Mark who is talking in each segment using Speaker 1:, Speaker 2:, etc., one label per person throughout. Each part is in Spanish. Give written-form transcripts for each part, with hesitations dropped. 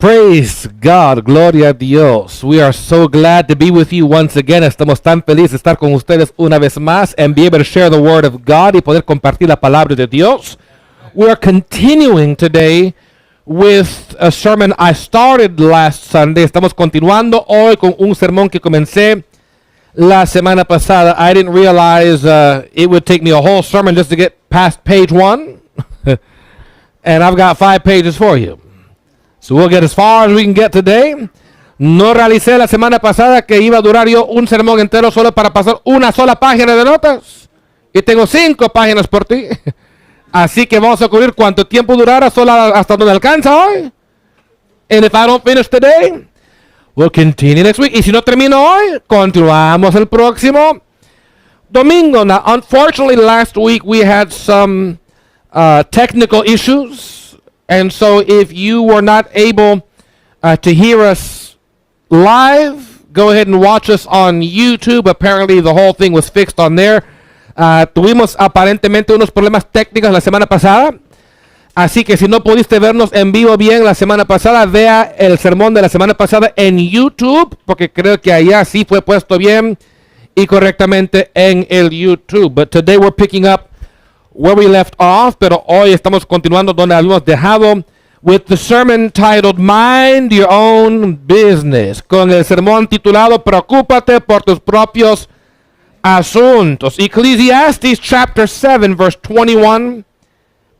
Speaker 1: Praise God, gloria a Dios. We are so glad to be with you once again. Estamos tan felices de estar con ustedes una vez más and be able to share the word of God y poder compartir la palabra de Dios. We are continuing today with a sermon I started last Sunday. Estamos continuando hoy con un sermón que comencé la semana pasada. I didn't realize it would take me a whole sermon just to get past page 1. And I've got 5 pages for you. So we'll get as far as we can get today. No realicé la semana pasada que iba a durar yo un sermón entero solo para pasar una sola página de notas. Y tengo 5 páginas por ti. Así que vamos a cubrir cuánto tiempo durara solo hasta donde alcanza hoy. And if I don't finish today, we'll continue next week. Y si no termino hoy, continuamos el próximo domingo. Now, unfortunately, last week we had some technical issues. And so if you were not able to hear us live, go ahead and watch us on YouTube. Apparently the whole thing was fixed on there. Tuvimos aparentemente unos problemas técnicos la semana pasada. Así que si no pudiste vernos en vivo bien la semana pasada, vea el sermón de la semana pasada en YouTube, porque creo que allá sí fue puesto bien y correctamente en el YouTube. But today we're picking up where we left off, pero hoy estamos continuando donde habíamos dejado with the sermon titled Mind Your Own Business, con el sermón titulado Preocúpate por tus propios asuntos. Ecclesiastes chapter 7 verse 21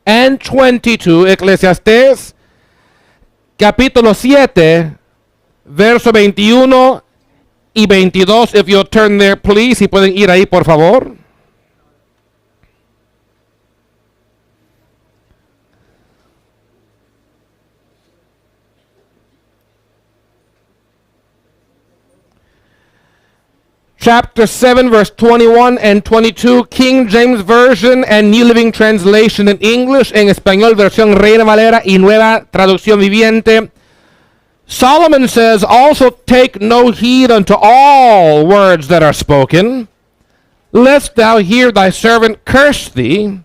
Speaker 1: and 22. Eclesiastés capítulo 7 verso 21 y 22. If you'll turn there please, si pueden ir ahí por favor. Chapter 7, verse 21 and 22, King James Version and New Living Translation in English, en español, versión Reina Valera y Nueva Traducción Viviente. Solomon says, also take no heed unto all words that are spoken, lest thou hear thy servant curse thee,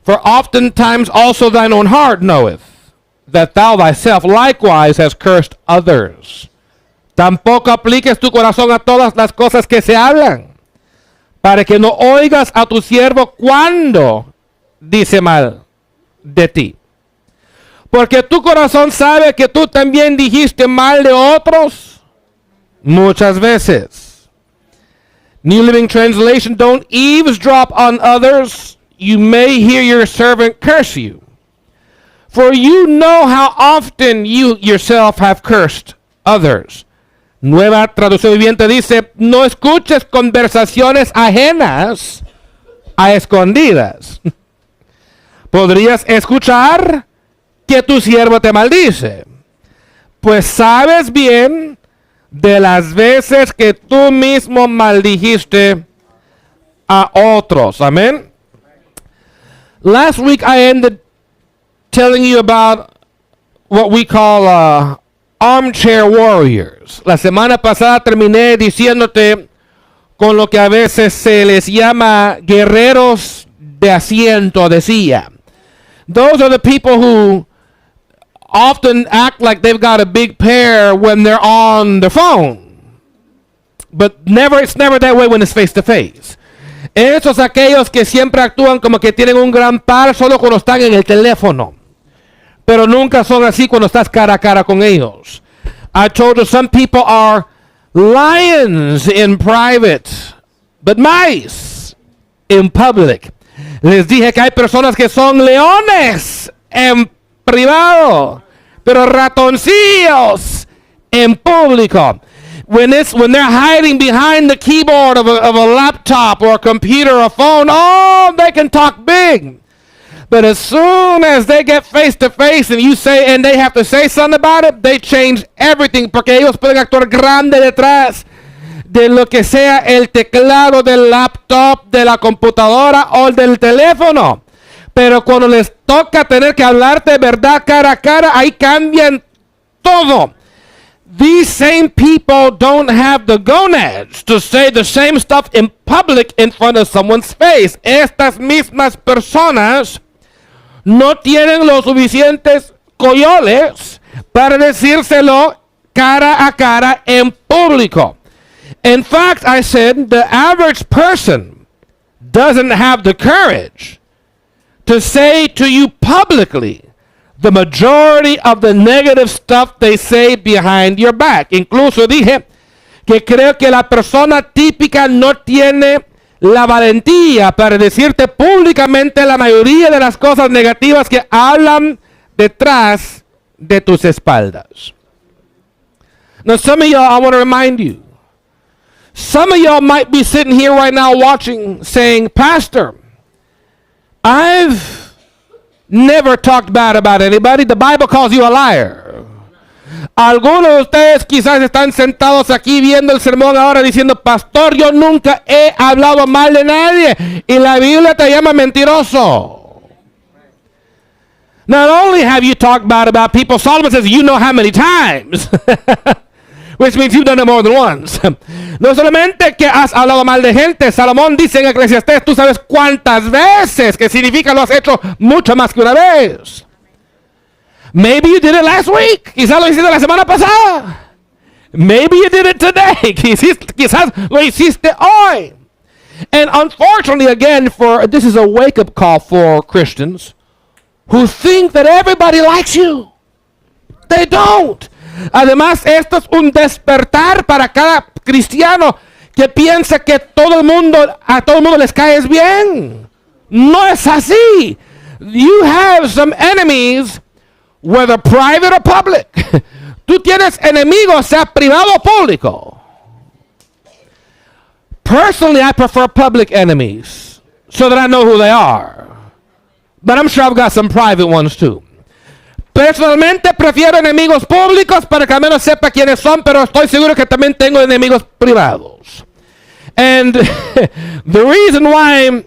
Speaker 1: for oftentimes also thine own heart knoweth, that thou thyself likewise hast cursed others. Tampoco apliques tu corazón a todas las cosas que se hablan, para que no oigas a tu siervo cuando dice mal de ti. Porque tu corazón sabe que tú también dijiste mal de otros muchas veces. New Living Translation, don't eavesdrop on others. You may hear your servant curse you. For you know how often you yourself have cursed others. Nueva Traducción Viviente dice, no escuches conversaciones ajenas a escondidas. Podrías escuchar que tu siervo te maldice, pues sabes bien de las veces que tú mismo maldijiste a otros. Amén. Last week I ended telling you about what we call armchair warriors. La semana pasada terminé diciéndote con lo que a veces se les llama guerreros de asiento de silla. Those are the people who often act like they've got a big pair when they're on the phone. But it's never that way when it's face to face. Esos aquellos que siempre actúan como que tienen un gran par solo cuando están en el teléfono. Pero nunca son así cuando estás cara a cara con ellos. I told you some people are lions in private, but mice in public. Les dije que hay personas que son leones en privado, pero ratoncillos en público. When they're hiding behind the keyboard of a laptop or a computer or a phone, oh, they can talk big. But as soon as they get face to face and they have to say something about it, they change everything, porque ellos pueden actuar grande detrás de lo que sea el teclado del laptop, de la computadora o del teléfono. Pero cuando les toca tener que hablarte de verdad cara a cara, ahí cambian todo. These same people don't have the gonads to say the same stuff in public in front of someone's face. Estas mismas personas no tienen los suficientes coyoles para decírselo cara a cara en público. In fact, I said the average person doesn't have the courage to say to you publicly the majority of the negative stuff they say behind your back. Incluso dije que creo que la persona típica no tiene la valentía para decirte públicamente la mayoría de las cosas negativas que hablan detrás de tus espaldas. Now, some of y'all, I want to remind you, some of y'all might be sitting here right now watching, saying, Pastor, I've never talked bad about anybody. The Bible calls you a liar. Algunos de ustedes quizás están sentados aquí viendo el sermón ahora diciendo, Pastor, yo nunca he hablado mal de nadie. Y la Biblia te llama mentiroso. Not only have you talked bad about people, Solomon says, you know how many times. Which means you've done it more than once. No solamente que has hablado mal de gente, Salomón dice en Eclesiastés, tú sabes cuántas veces, que significa lo has hecho mucho más que una vez. Maybe you did it last week. Quizás lo hiciste la semana pasada. Maybe you did it today. Quizás lo hiciste hoy. And unfortunately, again, this is a wake-up call for Christians who think that everybody likes you. They don't. Además, esto es un despertar para cada cristiano que piensa que a todo el mundo les caes bien. No es así. You have some enemies, whether private or public. Tú tienes enemigos, sea privado o público. Personally, I prefer public enemies so that I know who they are. But I'm sure I've got some private ones too. Personalmente prefiero enemigos públicos para que al menos sepa quiénes son, pero estoy seguro que también tengo enemigos privados. And the reason why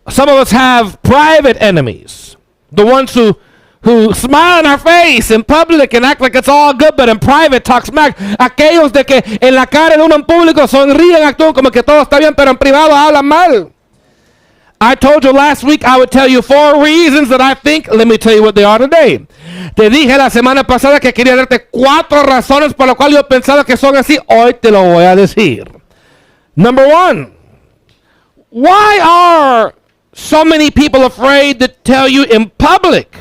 Speaker 1: some of us have private enemies, the ones who smile in our face in public and act like it's all good, but in private talk smack, aquellos de que en la cara de uno en público sonríen, actúan como que todo está bien, pero en privado hablan mal. I told you last week I would tell you 4 reasons that I think. Let me tell you what they are today. Te dije la semana pasada que quería darte 4 razones por las cuales yo pensaba que son así. Hoy te lo voy a decir. Number 1. Why are so many people afraid to tell you in public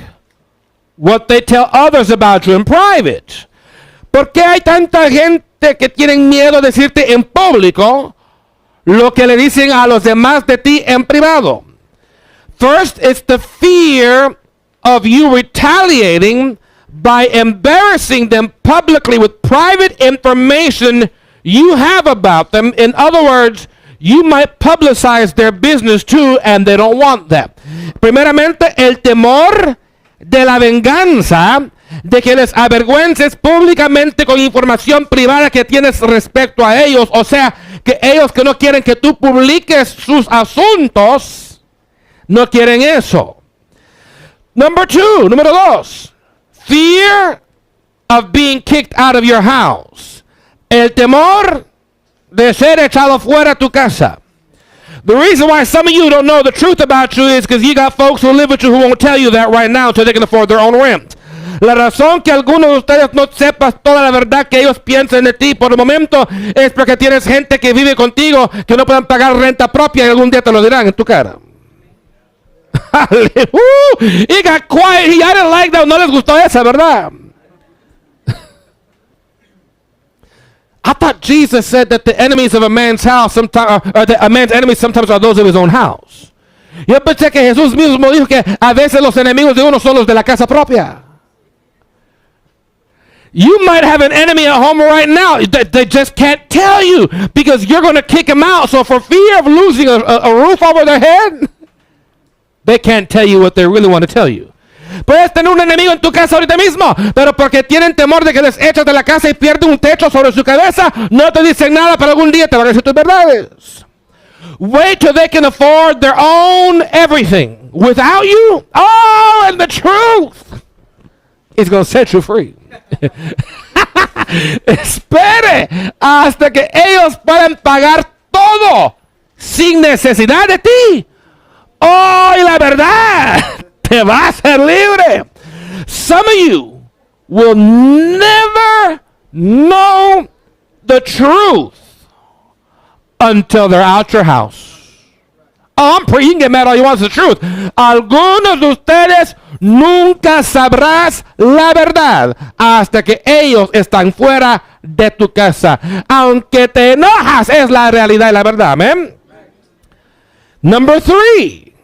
Speaker 1: what they tell others about you in private? ¿Por qué hay tanta gente que tienen miedo de decirte en público lo que le dicen a los demás de ti en privado? First, it's the fear of you retaliating by embarrassing them publicly with private information you have about them. In other words, you might publicize their business too, and they don't want that. Primeramente, el temor de la venganza, de que les avergüences públicamente con información privada que tienes respecto a ellos, o sea, que ellos que no quieren que tú publiques sus asuntos, no quieren eso. Número 2, fear of being kicked out of your house. El temor de ser echado fuera de tu casa. The reason why some of you don't know the truth about you is because you got folks who live with you who won't tell you that right now until they can afford their own rent. La razón que algunos de ustedes no sepas toda la verdad que ellos piensan de ti por el momento es porque tienes gente que vive contigo que no pueden pagar renta propia y algún día te lo dirán en tu cara. He got quiet. I didn't like that. No les gustó esa, ¿verdad? I thought Jesus said that the enemies of a man's house sometimes, or that a man's enemies sometimes are those of his own house. Yo pensé que Jesús mismo dijo que a veces los enemigos de uno son los de la casa propia. You might have an enemy at home right now that they just can't tell you because you're going to kick them out. So for fear of losing a roof over their head, they can't tell you what they really want to tell you. Puedes tener un enemigo en tu casa ahorita mismo, pero porque tienen temor de que les echas de la casa y pierden un techo sobre su cabeza, no te dicen nada, pero algún día te van a decir tus verdades. Wait till they can afford their own everything without you. Oh, and the truth is going to set you free. Espere hasta que ellos puedan pagar todo sin necesidad de ti. Oh, y la verdad te va a hacer libre. Some of you will never know the truth until they're out your house. Oh, you can get mad all you want, it's the truth. Algunos de ustedes nunca sabrás la verdad hasta que ellos están fuera de tu casa. Aunque te enojas, es la realidad y la verdad. Amen. Number 3.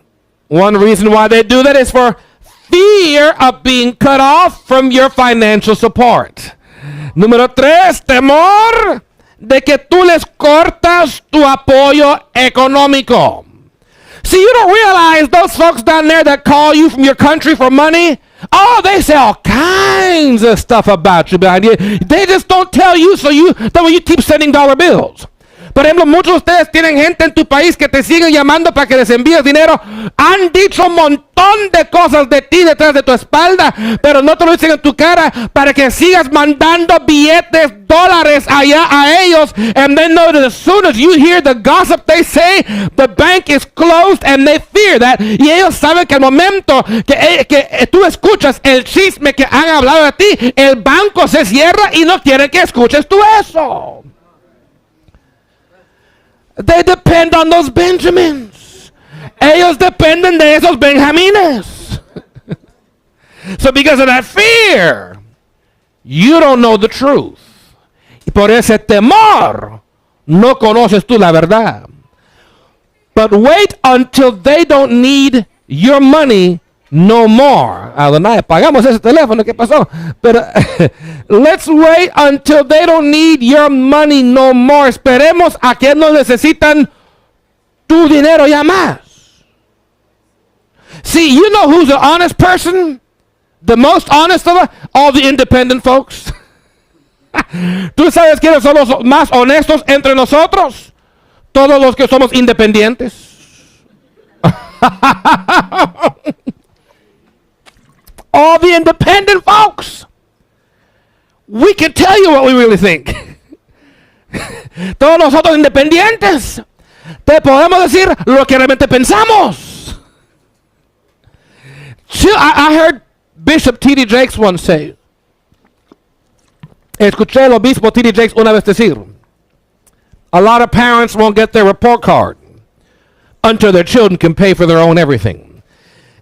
Speaker 1: One reason why they do that is for fear of being cut off from your financial support. Número 3, temor de que tú les cortas tu apoyo económico. See, you don't realize those folks down there that call you from your country for money, oh, they say all kinds of stuff about you behind you. They just don't tell you, so that way you keep sending dollar bills. Por ejemplo, muchos de ustedes tienen gente en tu país que te siguen llamando para que les envíes dinero. Han dicho un montón de cosas de ti detrás de tu espalda, pero no te lo dicen en tu cara para que sigas mandando billetes, dólares allá a ellos. And they know that as soon as you hear the gossip they say, the bank is closed and they fear that. Y ellos saben que al momento que tú escuchas el chisme que han hablado de ti, el banco se cierra y no quieren que escuches tú eso. They depend on those Benjamins. Ellos dependen de esos Benjamines. So because of that fear, you don't know the truth. Y por ese temor, no conoces tú la verdad. But wait until they don't need your money no more. Adonai, pagamos ese teléfono, ¿qué pasó? Pero let's wait until they don't need your money no more. Esperemos a que no necesitan tu dinero ya más. See, you know who's an honest person? The most honest of all the independent folks. ¿Tú sabes quiénes son los más honestos entre nosotros? Todos los que somos independientes. All the independent folks. We can tell you what we really think. Todos nosotros independientes te podemos decir lo que realmente pensamos. I heard Bishop T.D. Jakes once say, escuché al obispo T.D. Jakes una vez decir, a lot of parents won't get their report card until their children can pay for their own everything.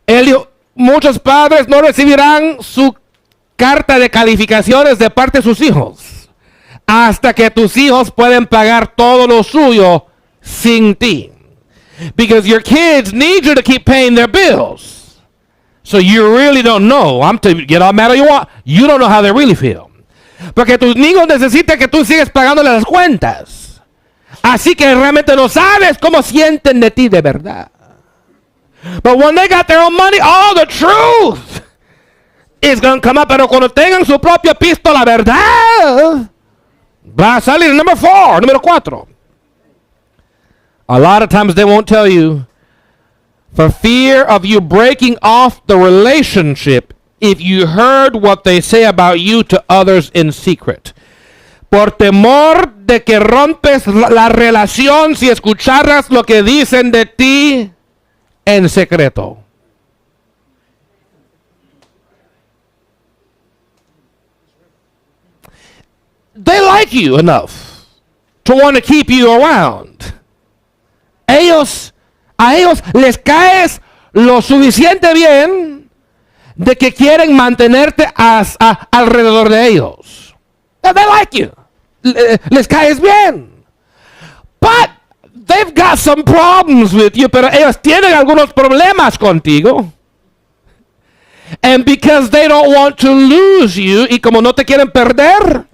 Speaker 1: Él dijo, muchos padres no recibirán su carta de calificaciones de parte de sus hijos hasta que tus hijos pueden pagar todo lo suyo sin ti. Because your kids need you to keep paying their bills. So you really don't know. I'm telling you, get all mad all you want. You don't know how they really feel. Porque tus niños necesitan que tú sigas pagándole las cuentas. Así que realmente no sabes cómo sienten de ti de verdad. But when they got their own money, all the truth is going to come up. Pero cuando tengan su propio pisto, la verdad va a salir. Número 4. A lot of times they won't tell you for fear of you breaking off the relationship if you heard what they say about you to others in secret. Por temor de que rompes la relación si escucharas lo que dicen de ti en secreto. They like you enough to want to keep you around. A ellos les caes lo suficiente bien de que quieren mantenerte alrededor de ellos. They like you. Les caes bien. But they've got some problems with you, pero ellos tienen algunos problemas contigo. And because they don't want to lose you, y como no te quieren perder,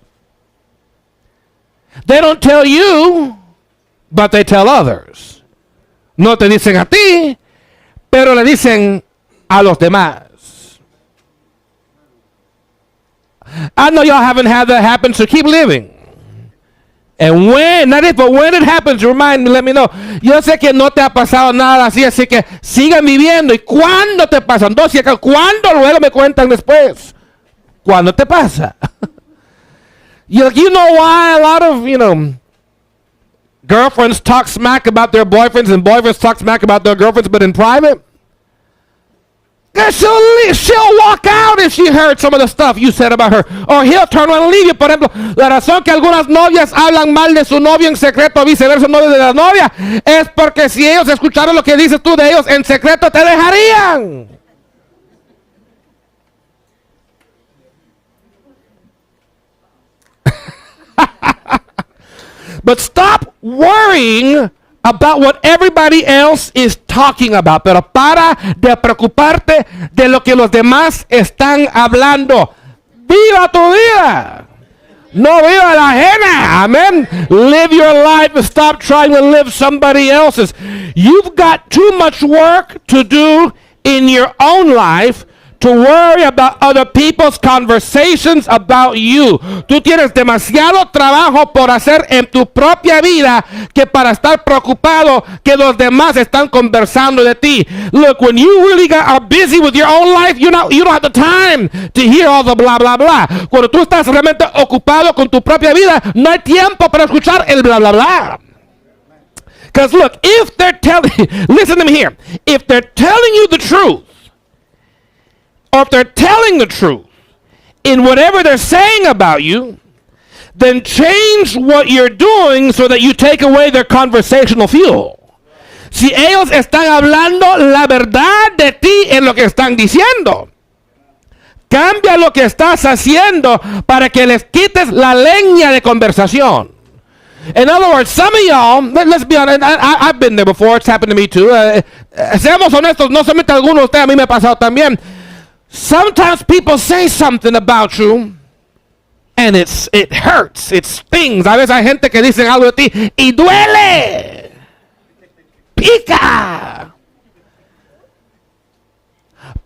Speaker 1: they don't tell you, but they tell others. No te dicen a ti, pero le dicen a los demás. I know y'all haven't had that happen, so keep living. And when, not if, but when it happens, remind me, let me know. Yo sé que no te ha pasado nada así, así que sigan viviendo. ¿Y cuándo te pasan? ¿Cuándo? Luego me cuentan después. ¿Cuándo te pasa? You know why a lot of, girlfriends talk smack about their boyfriends and boyfriends talk smack about their girlfriends, but in private? Because she'll walk out if she heard some of the stuff you said about her. Or he'll turn around and leave you. Por ejemplo, la razón que algunas novias hablan mal de su novio en secreto, viceversa, novio de la novia, es porque si ellos escucharon lo que dices tú de ellos en secreto, te dejarían. But stop worrying about what everybody else is talking about. Pero para de preocuparte de lo que los demás están hablando. Viva tu vida. No viva la ajena. Amen. Live your life and stop trying to live somebody else's. You've got too much work to do in your own life to worry about other people's conversations about you. Tú tienes demasiado trabajo por hacer en tu propia vida que para estar preocupado que los demás están conversando de ti. Look, when you really are busy with your own life, you don't have the time to hear all the blah, blah, blah. Cuando tú estás realmente ocupado con tu propia vida, no hay tiempo para escuchar el blah, blah, blah. Because look, if they're telling, listen to me here, if they're telling you the truth, or if they're telling the truth in whatever they're saying about you, then change what you're doing so that you take away their conversational fuel. Si ellos están hablando la verdad de ti en lo que están diciendo, cambia lo que estás haciendo para que les quites la leña de conversación. In other words, some of y'all, let's be honest, I've been there before, it's happened to me too. Seamos honestos, no solamente algunos de ustedes, a mí me ha pasado también. Sometimes people say something about you and it hurts, it stings. A veces hay gente que dice algo de ti y duele, pica.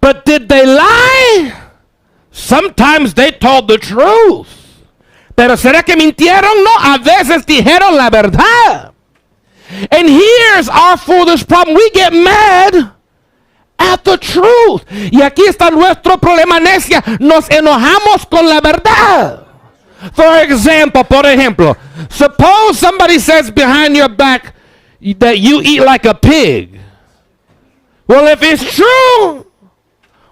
Speaker 1: But did they lie? Sometimes they told the truth. Pero ¿será que mintieron? No, a veces dijeron la verdad. And here's our foolish problem. We get mad at the truth. Y aquí está nuestro problema, necia. Nos enojamos con la verdad. For example, por ejemplo, suppose somebody says behind your back that you eat like a pig. Well, if it's true,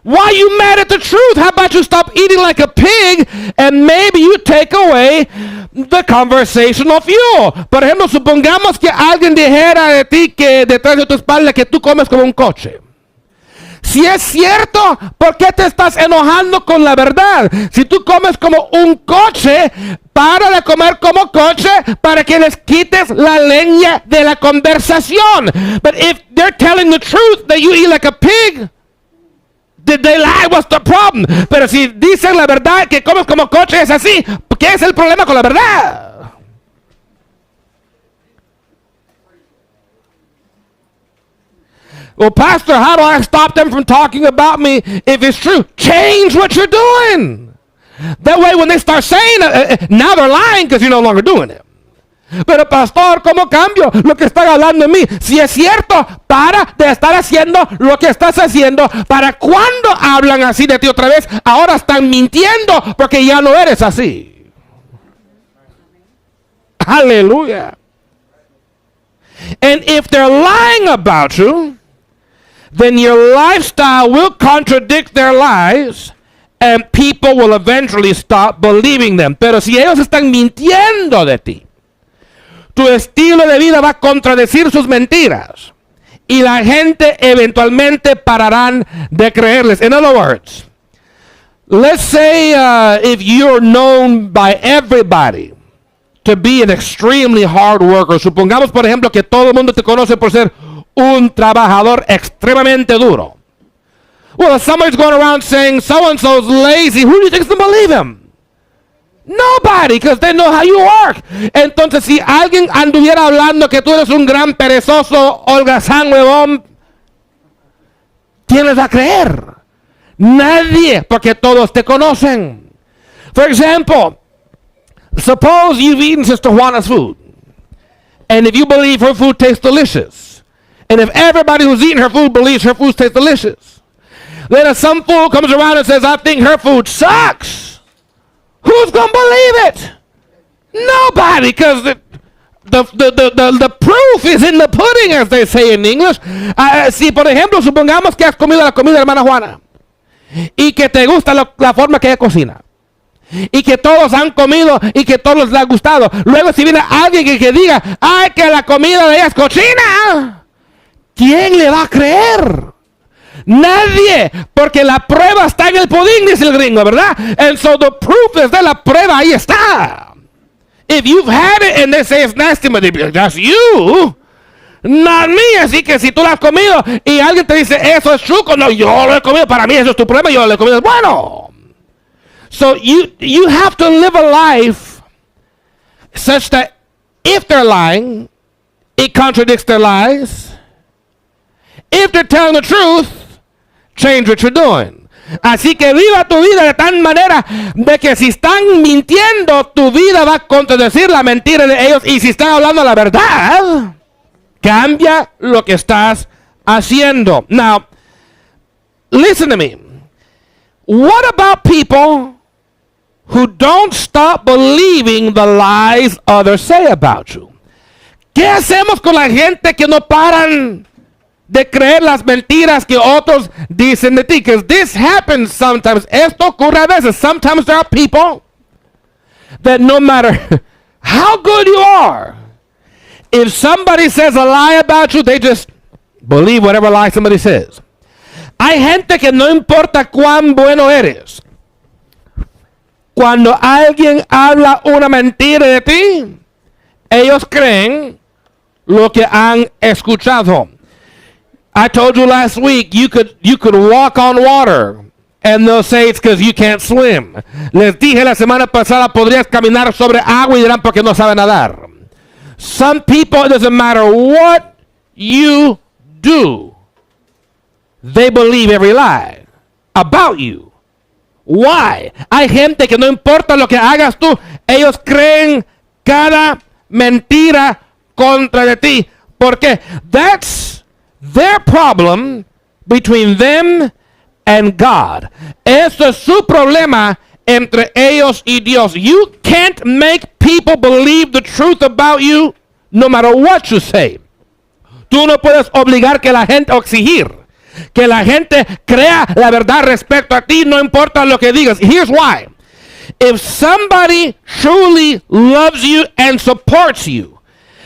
Speaker 1: why are you mad at the truth? How about you stop eating like a pig and maybe you take away the conversational fuel? Por ejemplo, supongamos que alguien dijera de ti que detrás de tu espalda que tú comes como un coche. Si es cierto, ¿por qué te estás enojando con la verdad? Si tú comes como un coche, para de comer como coche para que les quites la leña de la conversación. But if they're telling the truth that you eat like a pig, did they lie? What's the problem? Pero si dicen la verdad que comes como coche es así, ¿qué es el problema con la verdad? Well, Pastor, how do I stop them from talking about me if it's true? Change what you're doing. That way when they start saying it, now they're lying because you're no longer doing it. Pero pastor, ¿cómo cambio lo que están hablando de mí? Si es cierto, para de estar haciendo lo que estás haciendo. Para cuando hablan así de ti otra vez, ahora están mintiendo porque ya no eres así. Aleluya. And if they're lying about you, then your lifestyle will contradict their lies and people will eventually stop believing them. Pero si ellos están mintiendo de ti, tu estilo de vida va a contradecir sus mentiras y la gente eventualmente pararán de creerles. In other words, let's say if you're known by everybody to be an extremely hard worker. Supongamos, por ejemplo, que todo el mundo te conoce por ser un trabajador extremadamente duro. Well, if somebody's going around saying so-and-so's lazy, who do you think's going to believe him? Nobody, because they know how you work. Entonces, si alguien anduviera hablando que tú eres un gran perezoso, holgazán, huevón, ¿quién les va a creer? Nadie, porque todos te conocen. For example, suppose you've eaten Sister Juana's food, and if you believe her food tastes delicious, and if everybody who's eating her food believes her food tastes delicious, then if some fool comes around and says, I think her food sucks, who's going to believe it? Nobody, because the proof is in the pudding, as they say in English. Si, por ejemplo, supongamos que has comido la comida de hermana Juana, y que te gusta la forma que ella cocina, y que todos han comido y que todos les ha gustado, luego si viene alguien que diga, ay, que la comida de ella es cochina, ¿quién le va a creer? Nadie, porque la prueba está en el pudín, dice el gringo, ¿verdad? And so the proof is de la prueba, ahí está. If you've had it and they say it's nasty, that's you, not me. Así que si tú lo has comido y alguien te dice, eso es chuco, no, yo lo he comido, para mí eso es tu problema, yo lo he comido, bueno. So you have to live a life such that if they're lying, it contradicts their lies. If they're telling the truth, change what you're doing. Así que viva tu vida de tal manera de que si están mintiendo, tu vida va a contradecir la mentira de ellos. Y si están hablando la verdad, cambia lo que estás haciendo. Now, listen to me. What about people who don't stop believing the lies others say about you? ¿Qué hacemos con la gente que no paran de creer las mentiras que otros dicen de ti? Because this happens sometimes. Esto ocurre a veces. Sometimes there are people that no matter how good you are, if somebody says a lie about you, they just believe whatever lie somebody says. Hay gente que no importa cuán bueno eres, cuando alguien habla una mentira de ti, ellos creen lo que han escuchado. I told you last week you could walk on water and they'll say it's because you can't swim. Les dije la semana pasada, podrías caminar sobre agua y dirán porque no saben nadar. Some people, it doesn't matter what you do, they believe every lie about you. Why? Hay gente que no importa lo que hagas tú, ellos creen cada mentira contra de ti. ¿Por qué? That's their problem between them and God. Eso es su problema entre ellos y Dios. You can't make people believe the truth about you no matter what you say. Tú no puedes obligar que la gente, o exigir que la gente crea la verdad respecto a ti, no importa lo que digas. Here's why. If somebody truly loves you and supports you,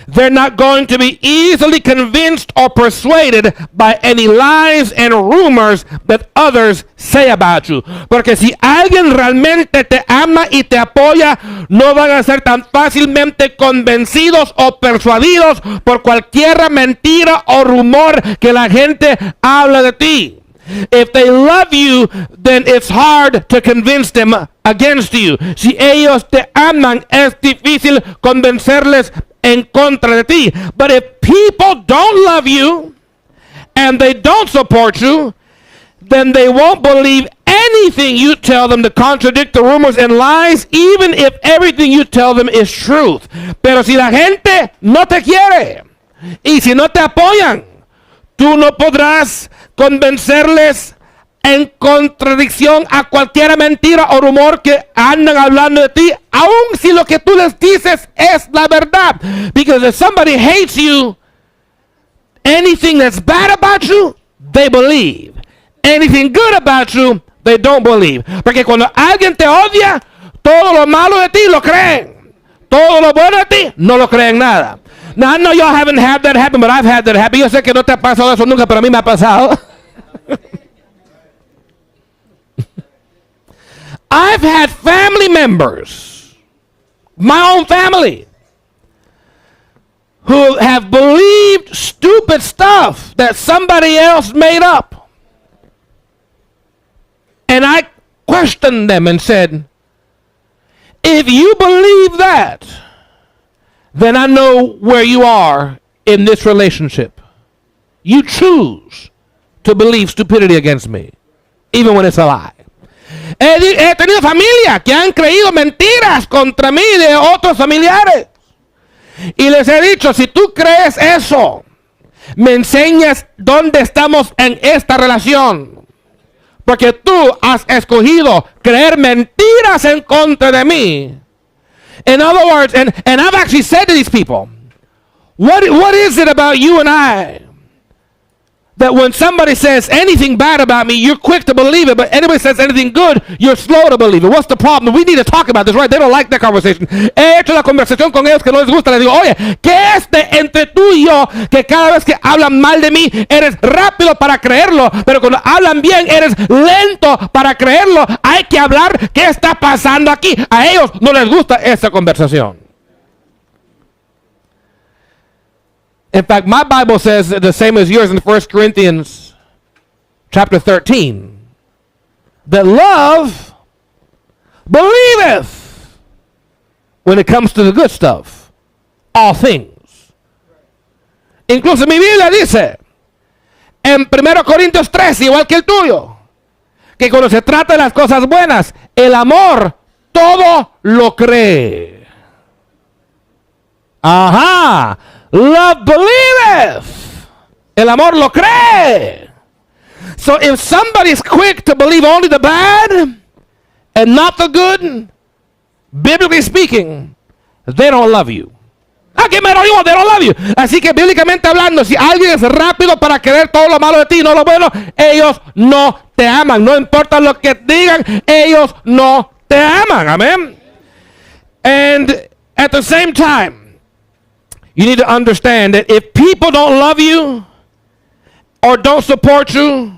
Speaker 1: they're not going to be easily convinced or persuaded by any lies and rumors that others say about you. Porque si alguien realmente te ama y te apoya, no van a ser tan fácilmente convencidos o persuadidos por cualquier mentira o rumor que la gente habla de ti. If they love you, then it's hard to convince them against you. Si ellos te aman, es difícil convencerles en contra de ti. But if people don't love you and they don't support you, then they won't believe anything you tell them to contradict the rumors and lies, even if everything you tell them is truth. Pero si la gente no te quiere y si no te apoyan, tú no podrás convencerles en contradicción a cualquier mentira o rumor que andan hablando de ti, aun si lo que tú les dices es la verdad. Because if somebody hates you, anything that's bad about you, they believe. Anything good about you, they don't believe. Porque cuando alguien te odia, todo lo malo de ti lo creen. Todo lo bueno de ti, no lo creen nada. Now, I know y'all haven't had that happen, but I've had that happen. Yo sé que no te ha pasado eso nunca, pero a mí me ha pasado. I've had family members, my own family, who have believed stupid stuff that somebody else made up. And I questioned them and said, if you believe that, then I know where you are in this relationship. You choose to believe stupidity against me, even when it's a lie. He tenido familia que han creído mentiras contra mí de otros familiares. Y les he dicho, si tú crees eso, me enseñas dónde estamos en esta relación. Porque tú has escogido creer mentiras en contra de mí. In other words, and I've actually said to these people, what is it about you and I that when somebody says anything bad about me, you're quick to believe it, but anybody says anything good, you're slow to believe it. What's the problem? We need to talk about this, right? They don't like that conversation. He hecho la conversación con ellos que no les gusta. Les digo, oye, ¿qué es de entre tú y yo que cada vez que hablan mal de mí, eres rápido para creerlo, pero cuando hablan bien, eres lento para creerlo? Hay que hablar qué está pasando aquí. A ellos no les gusta esa conversación. In fact, my Bible says the same as yours in 1 Corinthians chapter 13, that love believeth when it comes to the good stuff, all things. Incluso mi Biblia dice en 1 Corintios 13, igual que el tuyo, que cuando se trata de las cosas buenas, el amor todo lo cree. Ajá. Love believeth. El amor lo cree. So if somebody's quick to believe only the bad and not the good, biblically speaking, they don't love you. They don't love you. Así que bíblicamente hablando, si alguien es rápido para querer todo lo malo de ti, no lo bueno, ellos no te aman. No importa lo que digan, ellos no te aman. Amén. And at the same time, you need to understand that if people don't love you or don't support you,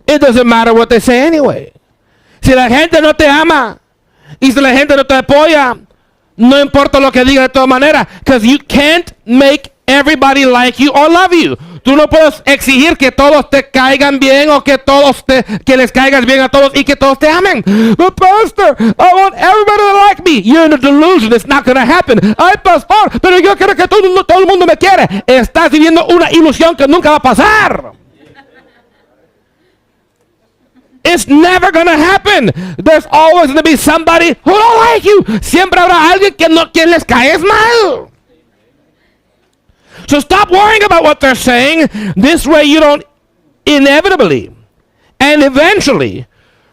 Speaker 1: it doesn't matter what they say anyway. Si la gente no te ama y si la gente no te apoya, no importa lo que diga de todas maneras, because you can't make everybody like you or love you. Tú no puedes exigir que todos te caigan bien o que que les caigas bien a todos y que todos te amen. But pastor, I want everybody to like me. You're in a delusion. It's not going to happen. Ay, pastor, pero yo quiero que todo el mundo me quiere. Estás viviendo una ilusión que nunca va a pasar. It's never going to happen. There's always going to be somebody who don't like you. Siempre habrá alguien quien les caes mal. So stop worrying about what they're saying. This way you don't inevitably and eventually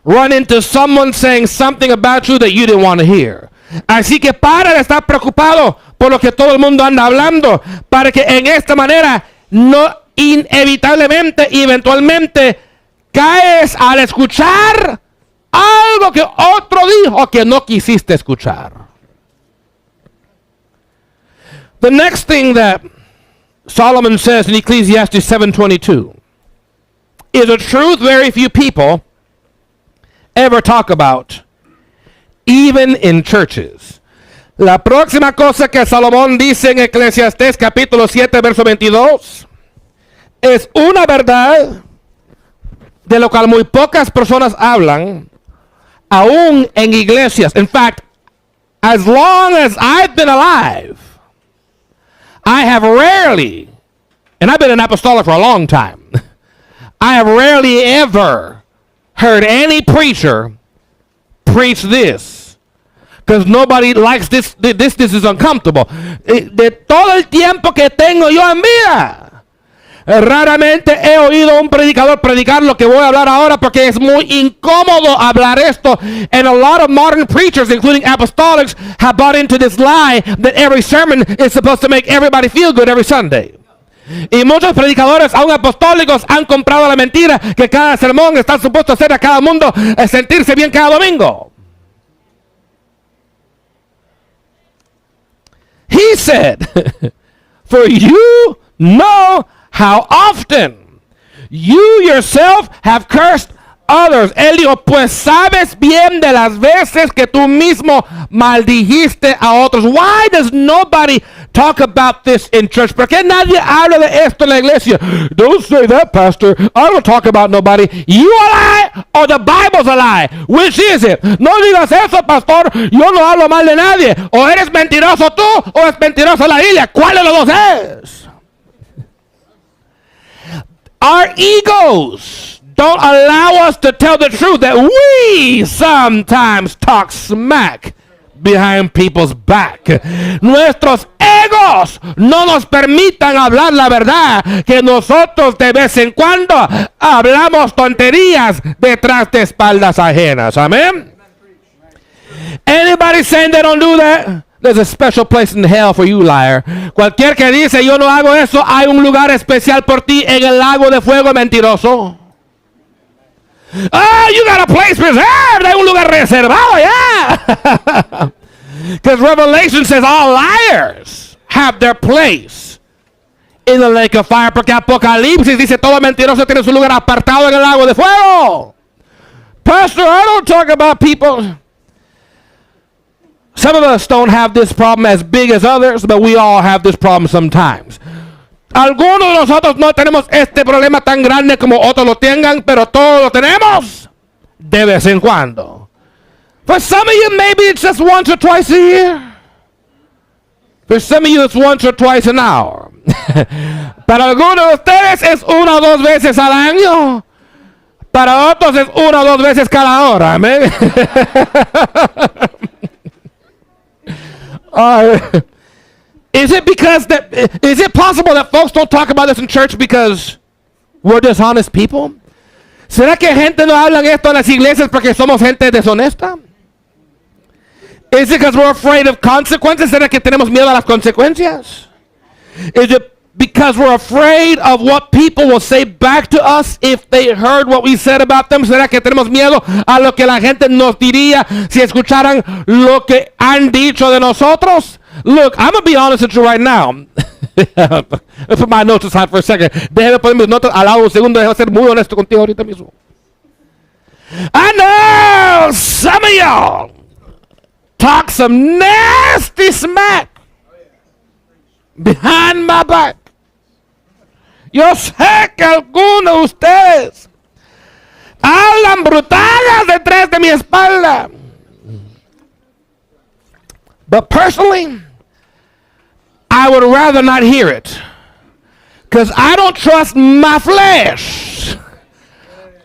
Speaker 1: run into someone saying something about you that you didn't want to hear. Así que para de estar preocupado por lo que todo el mundo anda hablando, para que en esta manera no inevitablemente y eventualmente caes al escuchar algo que otro dijo que no quisiste escuchar. The next thing that Solomon says in Ecclesiastes 7:22 is a truth very few people ever talk about, even in churches. La próxima cosa que Salomón dice en Eclesiastés capítulo 7 verso 22 es una verdad de lo cual muy pocas personas hablan, aún en iglesias. In fact, as long as I've been alive, I have rarely, and I've been an apostolic for a long time, I have rarely ever heard any preacher preach this. Because nobody likes this. This is uncomfortable. De todo el tiempo que tengo yo en vida, raramente he oído un predicador predicar lo que voy a hablar ahora porque es muy incómodo hablar esto. And a lot of modern preachers, including apostolics, have bought into this lie that every sermon is supposed to make everybody feel good every Sunday. Y muchos predicadores, aún apostólicos, han comprado la mentira que cada sermón está supuesto hacer a cada mundo sentirse bien cada domingo. He said, for you know how often you yourself have cursed others. Él dijo, pues sabes bien de las veces que tú mismo maldijiste a otros. Why does nobody talk about this in church? ¿Por qué nadie habla de esto en la iglesia? Don't say that, pastor. I don't talk about nobody. You a lie or the Bible's a lie? Which is it? No digas eso, pastor. Yo no hablo mal de nadie. O eres mentiroso tú o es mentirosa la Biblia. ¿Cuál de los dos es? Our egos don't allow us to tell the truth that we sometimes talk smack behind people's back. Nuestros egos no nos permitan hablar la verdad, que nosotros de vez en cuando hablamos tonterías detrás de espaldas ajenas. Amén. Anybody saying they don't do that? There's a special place in hell for you, liar. Cualquier que dice yo no hago eso, hay un lugar especial por ti en el lago de fuego, mentiroso. Oh, you got a place reserved. Hay un lugar reservado, yeah. Because Revelation says all liars have their place in the lake of fire. Porque Apocalipsis dice todo mentiroso tiene su lugar apartado en el lago de fuego. Pastor, I don't talk about people. Some of us don't have this problem as big as others, but we all have this problem sometimes. Algunos de nosotros no tenemos este problema tan grande como otros lo tengan, pero todos lo tenemos de vez en cuando. For some of you, maybe it's just once or twice a year. For some of you, it's once or twice an hour. Para algunos de ustedes es una o dos veces al año. Para otros es una o dos veces cada hora. Amén. Is it possible that folks don't talk about this in church because we're dishonest people? ¿Será que gente no habla esto en las iglesias porque somos gente deshonesta? Is it because we're afraid of consequences? ¿Será que tenemos miedo a las consecuencias? Is it because we're afraid of what people will say back to us if they heard what we said about them? ¿Será que tenemos miedo a lo que la gente nos diría si escucharan lo que han dicho de nosotros? Look, I'm going to be honest with you right now. Let's put my notes aside for a second. Déjame poner mis notas al lado un segundo. Déjame ser muy honesto contigo ahorita mismo. I know some of y'all talk some nasty smack behind my back. Yo sé que algunos de ustedes hablan brutales detrás de mi espalda. But personally, I would rather not hear it. Because I don't trust my flesh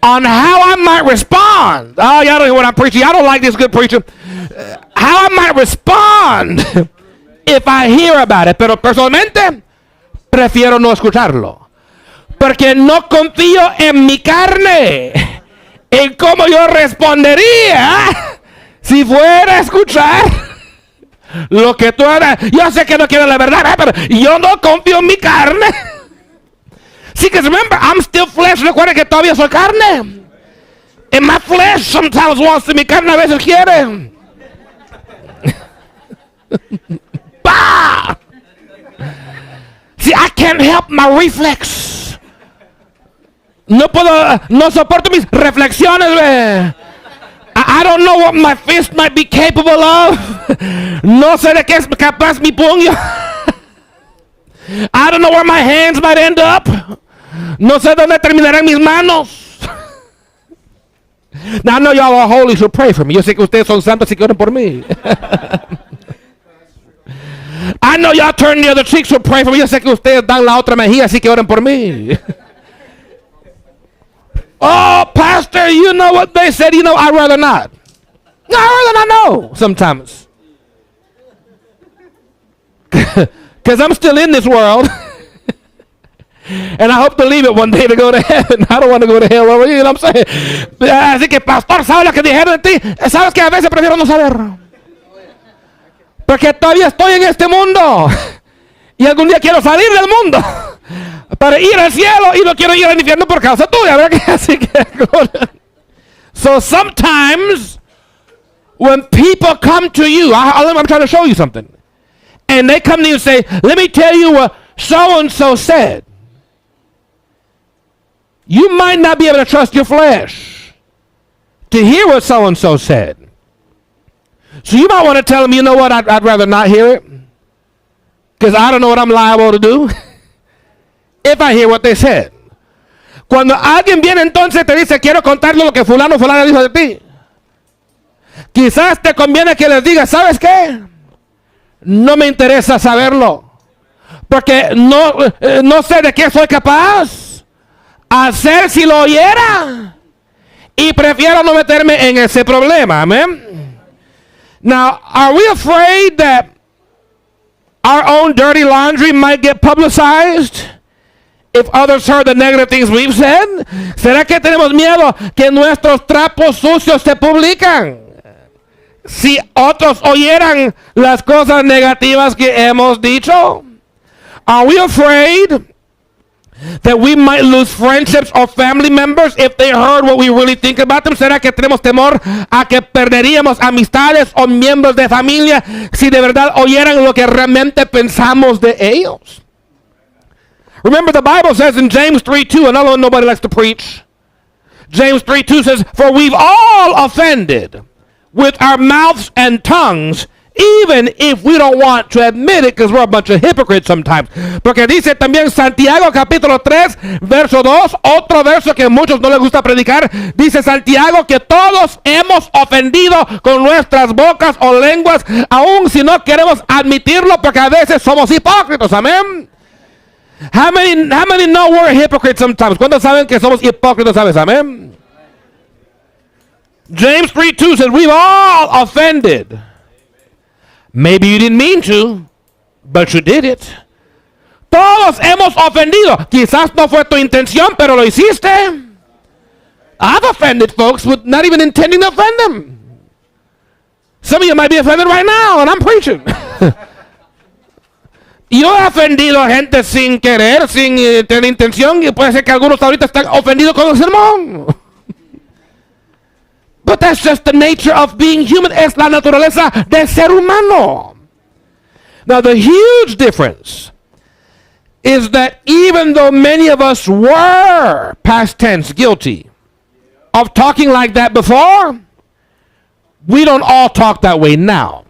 Speaker 1: on how I might respond. Oh, y'all don't hear what I'm preaching. I don't like this good preacher. How I might respond if I hear about it. Pero personalmente, prefiero no escucharlo. Porque no confío en mi carne. En cómo yo respondería si fuera a escuchar lo que tú eres. Yo sé que no quiero la verdad, pero yo no confío en mi carne. See, because remember, I'm still flesh. Recuerda que todavía soy carne. And my flesh sometimes wants to, mi carne a veces quiere. Bah! See, I can't help my reflex. No puedo, no soporto mis reflexiones, I don't know what my fist might be capable of. No sé de qué es capaz mi puño. I don't know where my hands might end up. No sé dónde terminarán mis manos. Now I know y'all are holy, so pray for me. Yo sé que ustedes son santos y que oren por mí. I know y'all turn the other cheek, so pray for me. Yo sé que ustedes dan la otra mejilla, así que oren por mí. Oh, pastor, you know what they said? You know, I'd rather not. No, I'd rather not know sometimes. Because I'm still in this world. And I hope to leave it one day to go to heaven. I don't want to go to hell over you know what I'm saying? Así que, pastor, ¿sabes lo que dijeron de ti? ¿Sabes que a veces prefiero no saber? Porque todavía estoy en este mundo. Y algún día quiero salir del mundo para ir al cielo y no quiero ir al infierno por causa tuya, ¿verdad? Así que, so sometimes when people come to you, I'm trying to show you something, and they come to you and say, let me tell you what so-and-so said. You might not be able to trust your flesh to hear what so-and-so said. So you might want to tell them, you know what, I'd rather not hear it. Because I don't know what I'm liable to do if I hear what they said. Cuando alguien viene entonces te dice, quiero contarle lo que fulano dijo de ti. Quizás te conviene que les digas, ¿sabes qué? No me interesa saberlo. Porque no sé de qué soy capaz hacer si lo oyera. Y prefiero no meterme en ese problema. Amén. Now, are we afraid that our own dirty laundry might get publicized if others heard the negative things we've said? ¿Será que tenemos miedo que nuestros trapos sucios se publican? si otros oyeran las cosas negativas que hemos dicho? Are we afraid that we might lose friendships or family members if they heard what we really think about them? ¿Será que tenemos temor a que perderíamos amistades o miembros de familia si de verdad oyeran lo que realmente pensamos de ellos? Remember, the Bible says in James 3:2, another one nobody likes to preach. James 3:2 says, for we've all offended with our mouths and tongues, even if we don't want to admit it, because we're a bunch of hypocrites sometimes. Porque dice también Santiago capítulo 3, verso 2, otro verso que a muchos no les gusta predicar, dice Santiago que todos hemos ofendido con nuestras bocas o lenguas, aun si no queremos admitirlo, porque a veces somos hipócritas, amén. How many know we're hypocrites sometimes? ¿Cuántos saben que somos hipócritas a veces, amén? James 3:2 says, we've all offended. Maybe you didn't mean to, but you did it. Todos hemos ofendido. Quizás no fue tu intención, pero lo hiciste. I've offended folks with not even intending to offend them. Some of you might be offended right now, and I'm preaching. Yo he ofendido a gente sin querer, sin tener intención, y puede ser que algunos ahorita están ofendidos con el sermón. But that's just the nature of being human. Es la naturaleza del ser humano. Now, the huge difference is that even though many of us were, past tense, guilty of talking like that before, we don't all talk that way now.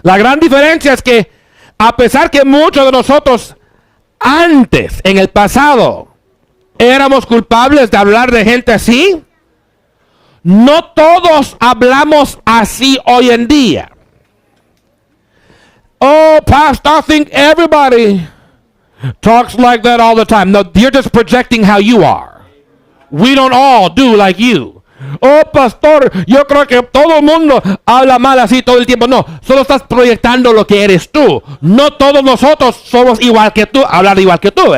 Speaker 1: La gran diferencia es que, a pesar que muchos de nosotros antes, en el pasado, éramos culpables de hablar de gente así, no todos hablamos así hoy en día. Oh, Pastor, I think everybody talks like that all the time. No, you're just projecting how you are. We don't all do like you. Oh, pastor, yo creo que todo el mundo habla mal así todo el tiempo. No, solo estás proyectando lo que eres tú. No todos nosotros somos igual que tú, hablar igual que tú.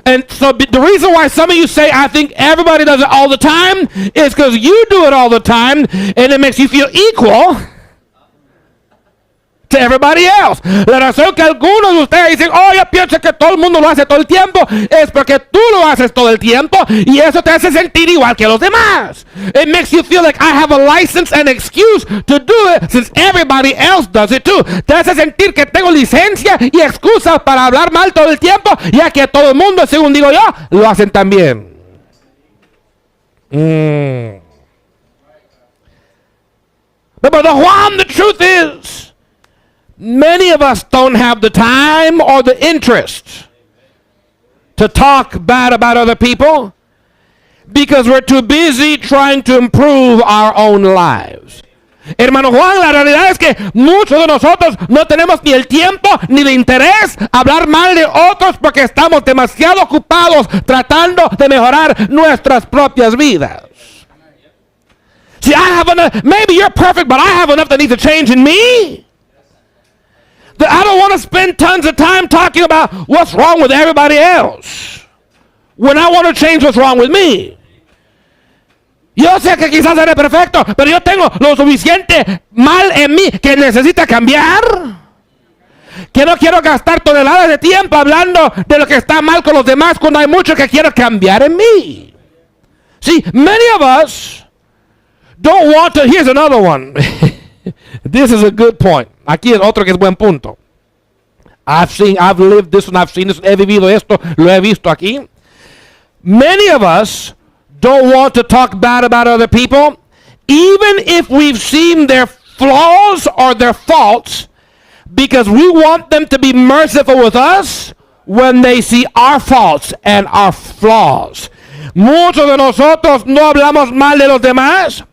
Speaker 1: And so the reason why some of you say, I think everybody does it all the time, is because you do it all the time, and it makes you feel equal to everybody else. La razón que algunos de ustedes dicen, oh, yo pienso que todo el mundo lo hace todo el tiempo, es porque tú lo haces todo el tiempo, y eso te hace sentir igual que los demás. It makes you feel like I have a license and excuse to do it, since everybody else does it too. Te hace sentir que tengo licencia y excusa para hablar mal todo el tiempo, ya que todo el mundo, según digo yo, lo hacen también. But the truth is, many of us don't have the time or the interest to talk bad about other people because we're too busy trying to improve our own lives. Hermano Juan, la realidad es que muchos de nosotros no tenemos ni el tiempo ni el interés a hablar mal de otros porque estamos demasiado ocupados tratando de mejorar nuestras propias vidas. See, I have enough, maybe you're perfect, but I have enough that needs to change in me. I don't want to spend tons of time talking about what's wrong with everybody else when I want to change what's wrong with me. Yo sé que quizás seré perfecto, pero yo tengo lo suficiente mal en mí que necesita cambiar. Que no quiero gastar toneladas de tiempo hablando de lo que está mal con los demás cuando hay mucho que quiero cambiar en mí. See, many of us don't want to. Here's another one. This is a good point. Aquí es otro que es buen punto. I've lived this one, I've seen this, he vivido esto, lo he visto aquí. Many of us don't want to talk bad about other people, even if we've seen their flaws or their faults, because we want them to be merciful with us when they see our faults and our flaws. Muchos de nosotros no hablamos mal de los demás,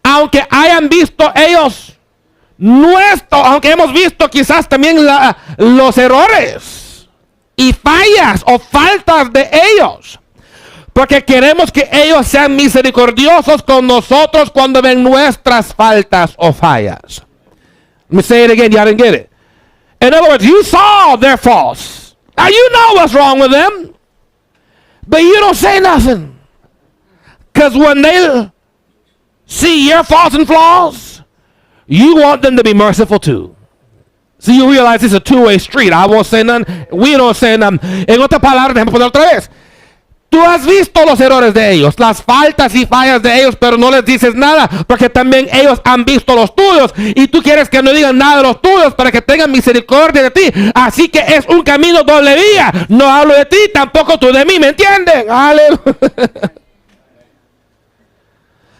Speaker 1: aunque hayan visto ellos aunque hemos visto quizás también los errores y fallas o faltas de ellos, porque queremos que ellos sean misericordiosos con nosotros cuando ven nuestras faltas o fallas. Let me say it again, y'all didn't get it. In other words, you saw their faults. Now you know what's wrong with them, but you don't say nothing. Because when they see your faults and flaws, you want them to be merciful too. So you realize it's a two-way street. I won't say none. We don't say none. En otras palabras, déjame poner otra vez. Tú has visto los errores de ellos, las faltas y fallas de ellos, pero no les dices nada, porque también ellos han visto los tuyos, y tú quieres que no digan nada de los tuyos para que tengan misericordia de ti. Así que es un camino doble vía. No hablo de ti, tampoco tú de mí, ¿me entienden? Aleluya.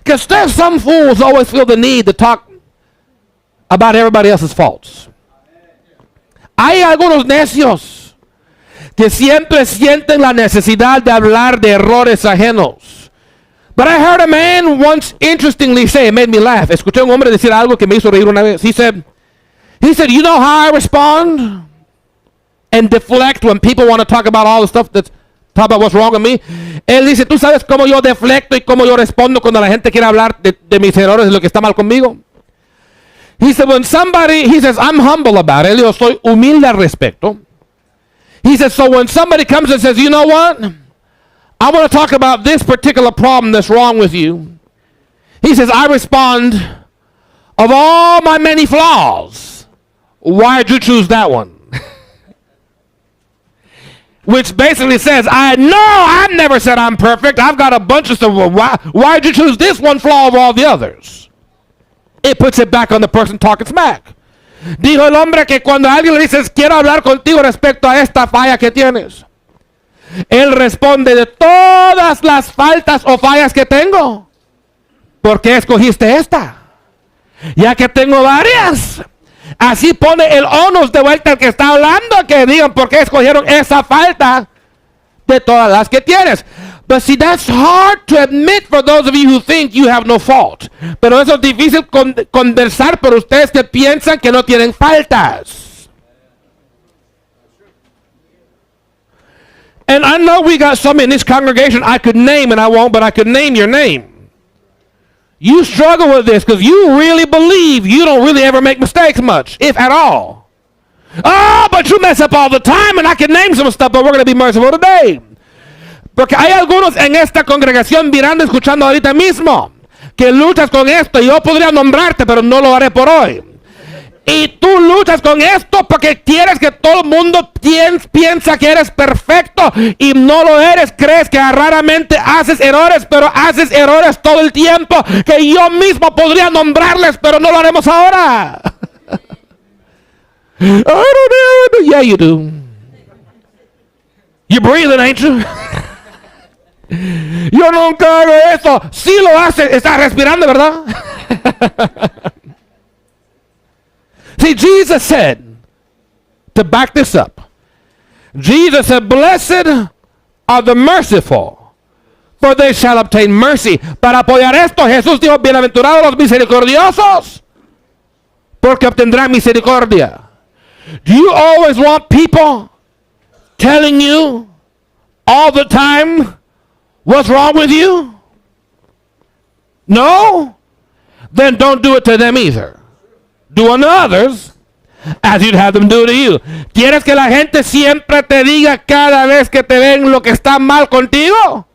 Speaker 1: Because there's some fools always feel the need to talk about everybody else's faults. Hay algunos necios que siempre sienten la necesidad de hablar de errores ajenos. But I heard a man once interestingly say, it made me laugh. Escuché a un hombre decir algo que me hizo reír una vez. He said, you know how I respond and deflect when people want to talk about all the stuff that's talk about what's wrong with me. Él dice, ¿tú sabes cómo yo deflecto y cómo yo respondo cuando la gente quiere hablar de mis errores, de lo que está mal conmigo? He said, he says, I'm humble about it. Yo soy humilde al respecto. He says, so when somebody comes and says, you know what? I want to talk about this particular problem that's wrong with you. He says, I respond, of all my many flaws, why'd you choose that one? Which basically says, I've never said I'm perfect. I've got a bunch of stuff. Why'd you choose this one flaw of all the others? It puts it back on the person talking smack. Dijo el hombre que cuando alguien le dices, quiero hablar contigo respecto a esta falla que tienes, él responde, de todas las faltas o fallas que tengo, ¿por qué escogiste esta? Ya que tengo varias. Así pone el onus de vuelta al que está hablando, que digan por qué escogieron esa falta de todas las que tienes. But see, that's hard to admit for those of you who think you have no fault. Pero eso es difícil conversar por ustedes que piensan que no tienen faltas. And I know we got some in this congregation I could name, and I won't, but I could name your name. You struggle with this because you really believe you don't really ever make mistakes much, if at all. Oh, but you mess up all the time, and I can name some stuff, but we're going to be merciful today. Porque hay algunos en esta congregación mirando, escuchando ahorita mismo, que luchas con esto. Yo podría nombrarte, pero no lo haré por hoy. Y tú luchas con esto porque quieres que todo el mundo piensa que eres perfecto y no lo eres. Crees que raramente haces errores, pero haces errores todo el tiempo, que yo mismo podría nombrarles, pero no lo haremos ahora. I don't know. Yeah, you do. You're breathing, ain't you? Yo nunca hago eso. Sí lo haces, estás respirando, ¿verdad? See, Jesus said, to back this up, Jesus said, blessed are the merciful, for they shall obtain mercy. Para apoyar esto, Jesús dijo, bienaventurados los misericordiosos, porque obtendrán misericordia. Do you always want people telling you all the time what's wrong with you? No? Then don't do it to them either. Do unto others as you'd have them do to you. ¿Quieres que la gente siempre te diga cada vez que te ven lo que está mal contigo?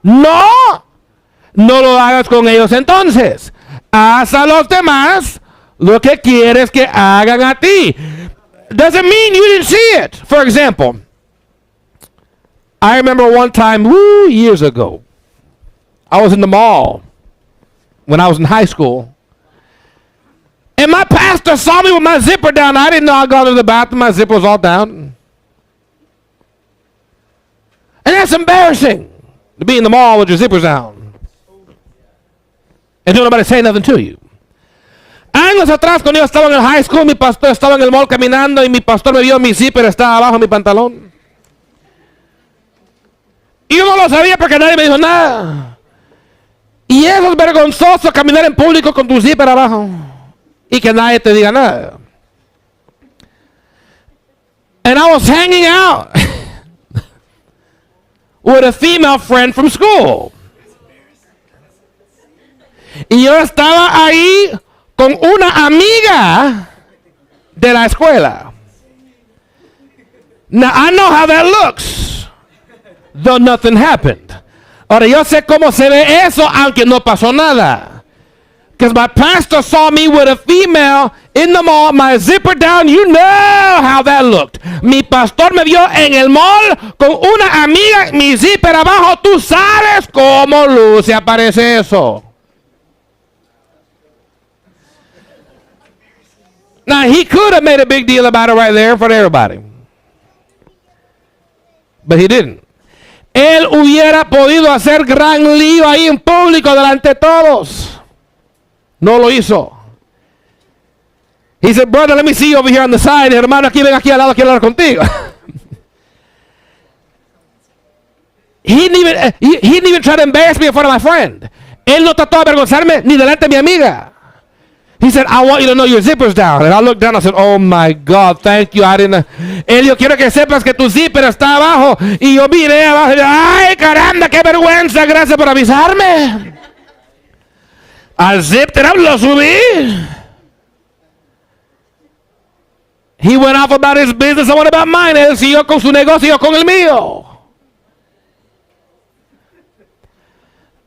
Speaker 1: No. No lo hagas con ellos entonces. Haz a los demás lo que quieres que hagan a ti. Doesn't mean you didn't see it. For example, I remember one time, years ago, I was in the mall when I was in high school. And my pastor saw me with my zipper down. I didn't know I'd gone to the bathroom. My zipper was all down. And that's embarrassing, to be in the mall with your zippers down. And don't nobody say nothing to you. Años atrás, cuando yo estaba en el high school, mi pastor estaba en el mall caminando y mi pastor me vio mi zipper, estaba abajo de mi pantalón. Y yo no lo sabía porque nadie me dijo nada. Y eso es vergonzoso, caminar en público con tu zipper abajo y que nadie te diga nada. And I was hanging out with a female friend from school. Y yo estaba ahí con una amiga de la escuela. Now, I know how that looks, though nothing happened. Ahora, yo sé cómo se ve eso, aunque no pasó nada. Because my pastor saw me with a female in the mall, my zipper down, you know how that looked. Mi pastor me vio en el mall con una amiga, mi zipper abajo, tú sabes cómo luce, aparece eso. Now, he could have made a big deal about it right there in front of everybody. But he didn't. Él hubiera podido hacer gran lío ahí en público delante de todos. No lo hizo. He said, brother, let me see you over here on the side. Hermano, aquí ven aquí al lado, quiero hablar contigo. he didn't even try to embarrass me in front of my friend. Él no trató de avergonzarme ni delante de mi amiga. He said, I want you to know your zipper's down. And I looked down and I said, oh my God, thank you. I didn't. Él, yo quiero que sepas que tu zipper está abajo. Y yo miré abajo y dije, ay, caramba, qué vergüenza, gracias por avisarme. I zipped it up, lo subí. He went off about his business, I went about mine. Él siguió con su negocio, yo con el mío.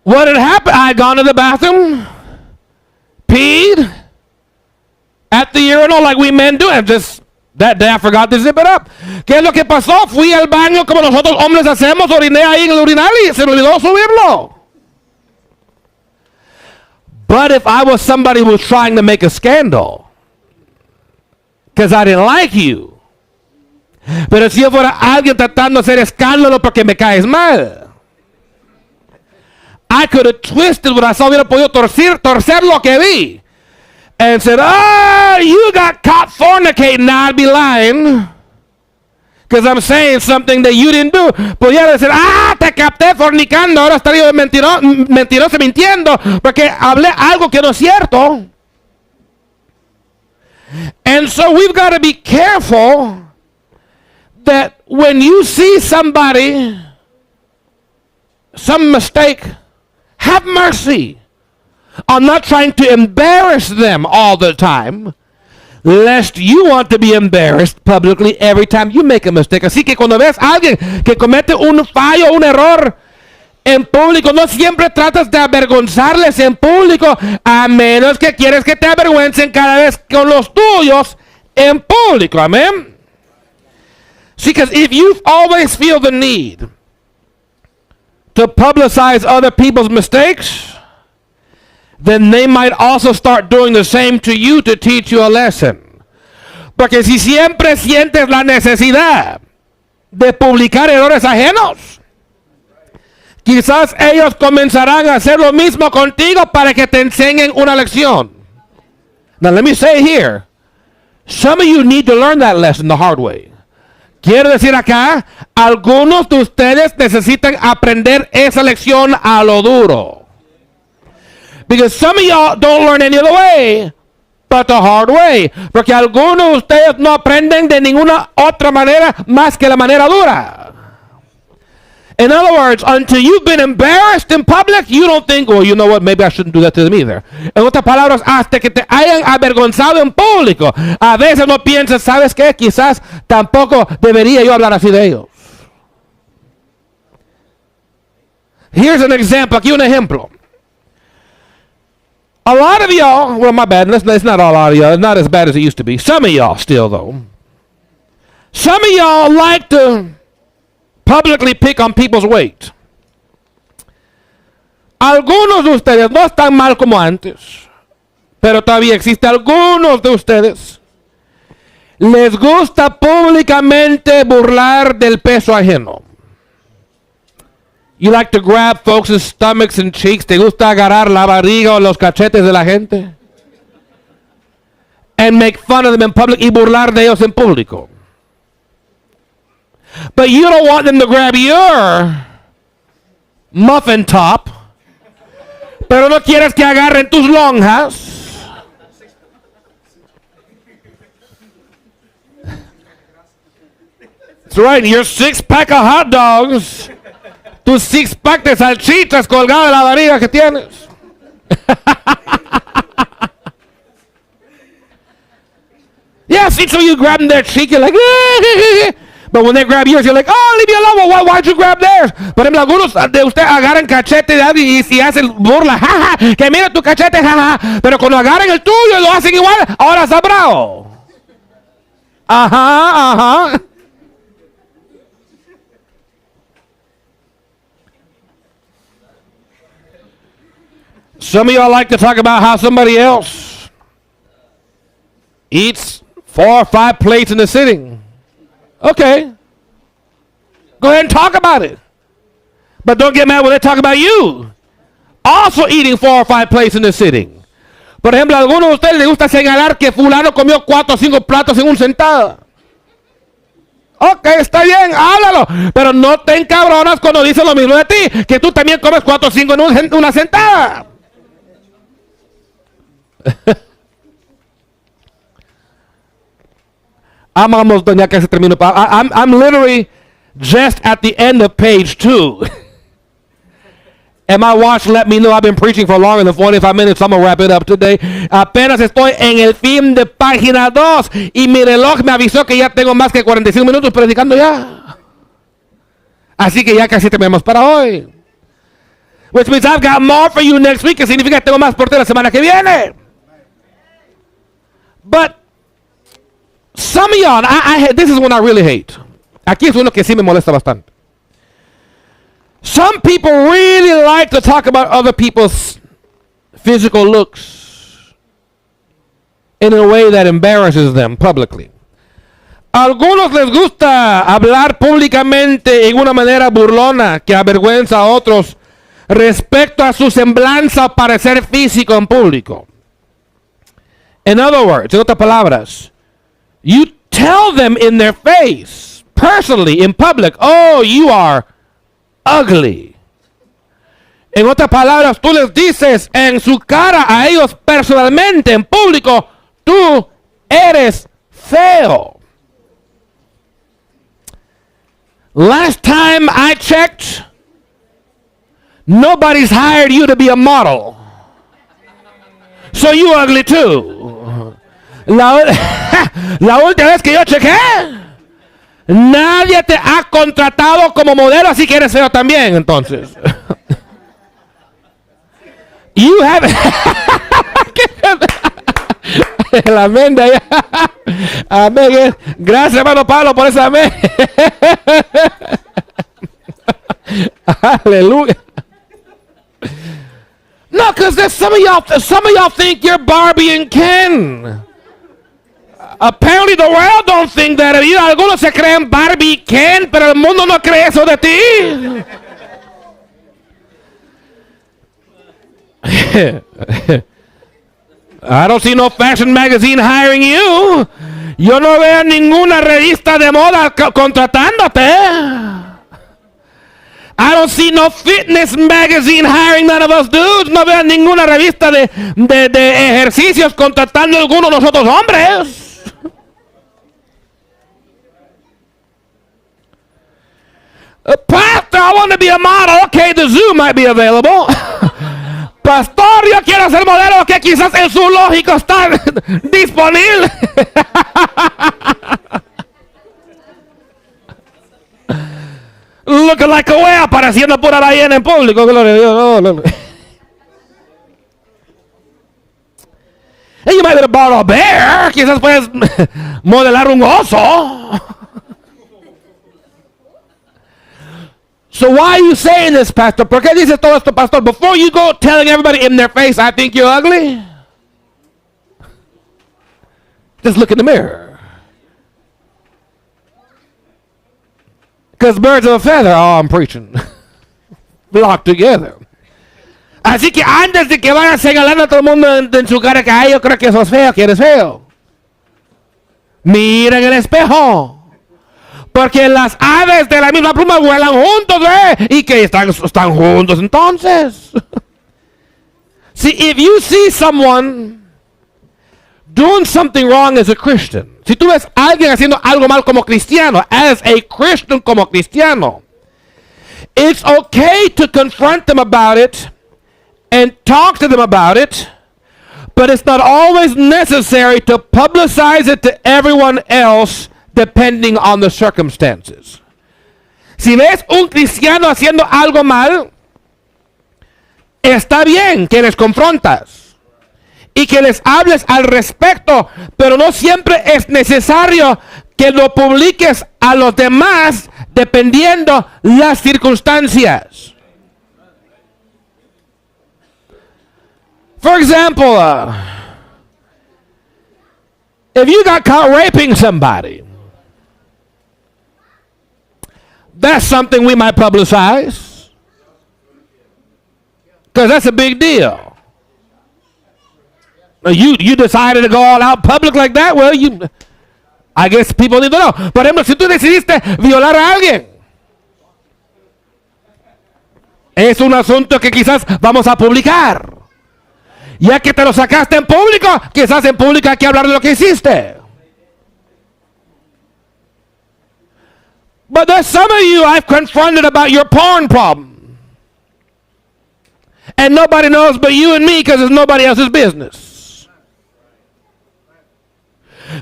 Speaker 1: What had happened? I had gone to the bathroom, peed at the urinal like we men do, and just that day I forgot to zip it up. ¿Qué es lo que pasó? Fui al baño como nosotros hombres hacemos, oriné ahí en el urinal y se me olvidó subirlo. But if I was somebody who was trying to make a scandal, because I didn't like you, pero si yo fuera alguien tratando de hacer escándalo porque me caes mal, I could have twisted what I saw, hubiera podido torcer lo que vi, and said, oh, you got caught fornicating. Now I'd be lying, because I'm saying something that you didn't do. Podría decir, te capté fornicando, ahora estaría mentiroso mintiendo, porque hablé algo que no es cierto. And so we've got to be careful that when you see somebody, some mistake, have mercy. I'm not trying to embarrass them all the time, lest you want to be embarrassed publicly every time you make a mistake. Así que cuando ves a alguien que comete un fallo, un error en público, no siempre tratas de avergonzarles en público, a menos que quieres que te avergüencen cada vez con los tuyos en público. Amen. See, because if you always feel the need to publicize other people's mistakes, then they might also start doing the same to you to teach you a lesson. Porque si siempre sientes la necesidad de publicar errores ajenos, quizás ellos comenzarán a hacer lo mismo contigo para que te enseñen una lección. Now let me say here, some of you need to learn that lesson the hard way. Quiero decir acá, algunos de ustedes necesitan aprender esa lección a lo duro. Because some of y'all don't learn any other way but the hard way. Porque algunos de ustedes no aprenden de ninguna otra manera más que la manera dura. In other words, until you've been embarrassed in public, you don't think, well, you know what, maybe I shouldn't do that to them either. En otras palabras, hasta que te hayan avergonzado en público, a veces no piensas, ¿sabes qué? Quizás tampoco debería yo hablar así de ellos. Here's an example. Aquí un ejemplo. A lot of y'all, well, my bad, it's not a lot of y'all, it's not as bad as it used to be. Some of y'all still, though. Some of y'all like to publicly pick on people's weight. Algunos de ustedes no están mal como antes, pero todavía existe algunos de ustedes. Les gusta públicamente burlar del peso ajeno. You like to grab folks' stomachs and cheeks. Te gusta agarrar la barriga o los cachetes de la gente. And make fun of them in public y burlar de ellos en público. But you don't want them to grab your muffin top. Pero no quieres que agarren tus lonjas. That's right, your 6-pack of hot dogs. Tu 6-pack de salchichas colgado de la barriga que tienes. Yeah, see, so you grab them their cheek, you're like, But when they grab yours, you're like, oh, leave me alone. Well, why'd you grab theirs? Por ejemplo, algunos de ustedes agarran cachete de alguien y hacen burla. Jaja, que mira tu cachete, jaja. Pero cuando agarran el tuyo y lo hacen igual, ahora está bravo. Ajá, ajá. Some of y'all like to talk about how somebody else eats 4 or 5 plates in a sitting. Okay. Go ahead and talk about it. But don't get mad when they talk about you. Also eating 4 or 5 plates in a sitting. Por ejemplo, a algunos de ustedes les gusta señalar que fulano comió 4 o 5 platos en una sentada. Ok, está bien, háblalo. Pero no te encabronas cuando dicen lo mismo de ti. Que tú también comes 4 o 5 en una sentada. I'm almost done. Ya casi termino. I'm literally just at the end of page 2. And my watch let me know I've been preaching for longer than 45 minutes. So I'm going to wrap it up today. Apenas estoy en el fin de página 2. Y mi reloj me avisó que ya tengo más que 45 minutos predicando ya. Así que ya casi terminamos para hoy. Which means I've got more for you next week. Que significa que tengo más por ti la semana que viene. But some of y'all, this is one I really hate. Aquí es uno que sí me molesta bastante. Some people really like to talk about other people's physical looks in a way that embarrasses them publicly. A algunos les gusta hablar públicamente en una manera burlona que avergüenza a otros respecto a su semblanza o parecer físico en público. In other words, en otras palabras, you tell them in their face, personally, in public, oh, you are ugly. En otras palabras, tú les dices en su cara a ellos personalmente, en público, tú eres feo. Last time I checked, nobody's hired you to be a model. So you ugly too. La última vez que yo chequé, nadie te ha contratado como modelo, así que eres feo también, entonces. You have... El amén de allá. Amén. Gracias, hermano Pablo, por ese amén. Aleluya. No, because some of y'all think you're Barbie and Ken. Apparently the world don't think that. Algunos se creen Barbie y Ken, pero el mundo no cree eso de ti. I don't see no fashion magazine hiring you. Yo no veo ninguna revista de moda contratándote. I don't see no fitness magazine hiring none of us dudes. No veo ninguna revista de ejercicios contratando a alguno de nosotros hombres. Pastor, I want to be a model. Okay, the zoo might be available. Pastor, yo quiero ser modelo. Que quizás el zoológico está disponible. Looking like a whale, apareciendo pura ballena en público. Gloria a Dios. No. And you might be able to borrow a bear. Quizás puedes modelar un oso. So why are you saying this, Pastor? ¿Por qué dices todo esto, Pastor? Before you go telling everybody in their face, I think you're ugly. Just look in the mirror. Because birds of a feather, oh, I'm preaching. Flock together. Así que antes de que vayas señalando a todo el mundo en su cara que ay, yo creo que sos feo, que eres feo. Mira en el espejo. Porque las aves de la misma pluma vuelan juntos, ¿eh? Y que están juntos entonces. See, if you see someone doing something wrong as a Christian, si tú ves a alguien haciendo algo mal como cristiano, as a Christian como cristiano, it's okay to confront them about it and talk to them about it, but it's not always necessary to publicize it to everyone else depending on the circumstances. Si ves un cristiano haciendo algo mal, está bien que les confrontas y que les hables al respecto, pero no siempre es necesario que lo publiques a los demás dependiendo las circunstancias. For example, if you got caught raping somebody, that's something we might publicize, because that's a big deal. You decided to go all out public like that, well, I guess people need to know. Por ejemplo, si tú decidiste violar a alguien, es un asunto que quizás vamos a publicar. Ya que te lo sacaste en público, quizás en público hay que hablar de lo que hiciste. But there's some of you I've confronted about your porn problem. And nobody knows but you and me because it's nobody else's business.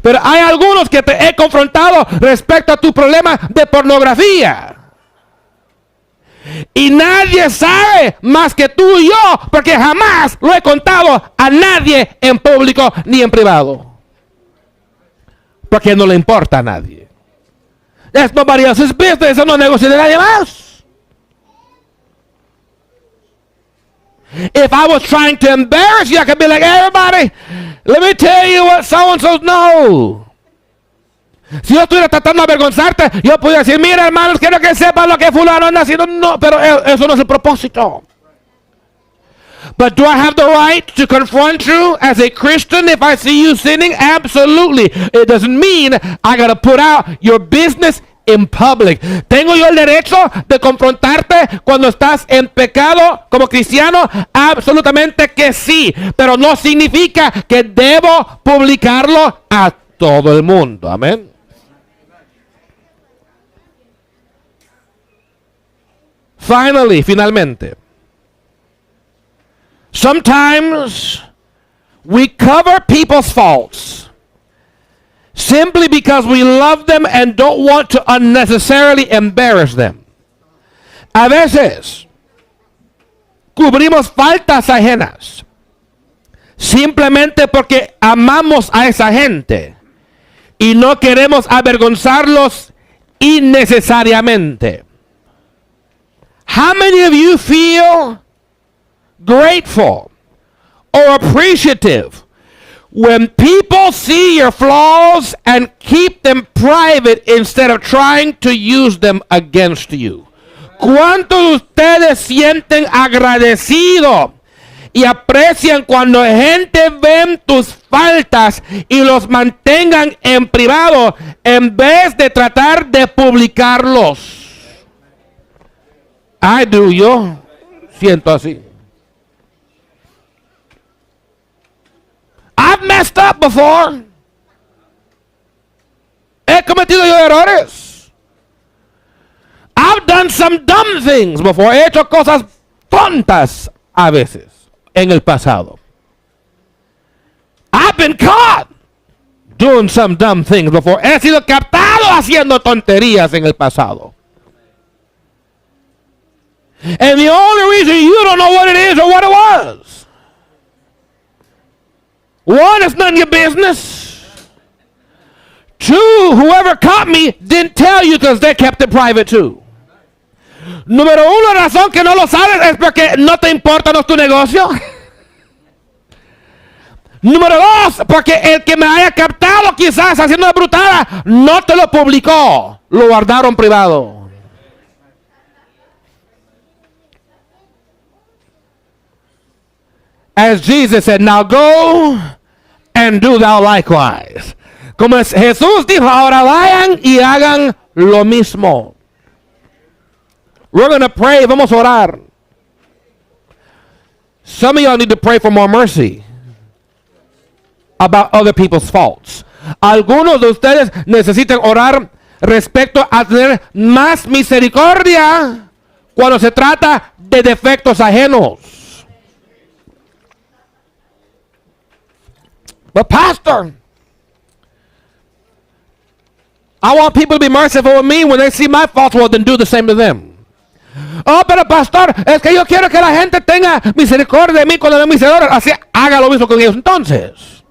Speaker 1: Pero hay algunos que te he confrontado respecto a tu problema de pornografía. Y nadie sabe más que tú y yo, porque jamás lo he contado a nadie en público ni en privado. Porque no le importa a nadie. That's nobody else's business. Eso no es negocio de nadie más. If I was trying to embarrass you, I could be like, everybody, let me tell you what so-and-so know. Si yo estuviera tratando de avergonzarte, yo podría decir, mira hermanos, quiero que sepan lo que fulano anda haciendo. No, pero eso no es el propósito. But do I have the right to confront you as a Christian if I see you sinning? Absolutely. It doesn't mean I gotta put out your business in public. ¿Tengo yo el derecho de confrontarte cuando estás en pecado como cristiano? Absolutamente que sí. Pero no significa que debo publicarlo a todo el mundo. Amén. Finalmente, sometimes we cover people's faults simply because we love them and don't want to unnecessarily embarrass them. A veces cubrimos faltas ajenas simplemente porque amamos a esa gente y no queremos avergonzarlos innecesariamente. How many of you feel grateful or appreciative when people see your flaws and keep them private instead of trying to use them against you? ¿Cuántos de ustedes sienten agradecido y aprecian cuando gente ve tus faltas y los mantengan en privado en vez de tratar de publicarlos? I do, yo siento así. I've messed up before. He cometido yo errores. I've done some dumb things before. He hecho cosas tontas a veces en el pasado. I've been caught doing some dumb things before. He sido captado haciendo tonterías en el pasado. And the only reason you don't know what it is or what it was. One, it's none of your business. Two, whoever caught me didn't tell you because they kept it private too. Número uno, la razón que no lo sabes es porque no te importa, no es tu negocio. Número dos, porque el que me haya captado quizás haciendo una brutada no te lo publicó, lo guardaron privado. As Jesus said, now go and do thou likewise. Como Jesús dijo, ahora vayan y hagan lo mismo. We're going to pray, vamos a orar. Some of y'all need to pray for more mercy about other people's faults. Algunos de ustedes necesitan orar respecto a tener más misericordia cuando se trata de defectos ajenos. But pastor, I want people to be merciful with me when they see my faults. Well, then do the same to them. Oh, pero pastor, es que yo quiero que la gente tenga misericordia de mí cuando ve mis errores. Así, haga lo mismo con ellos entonces.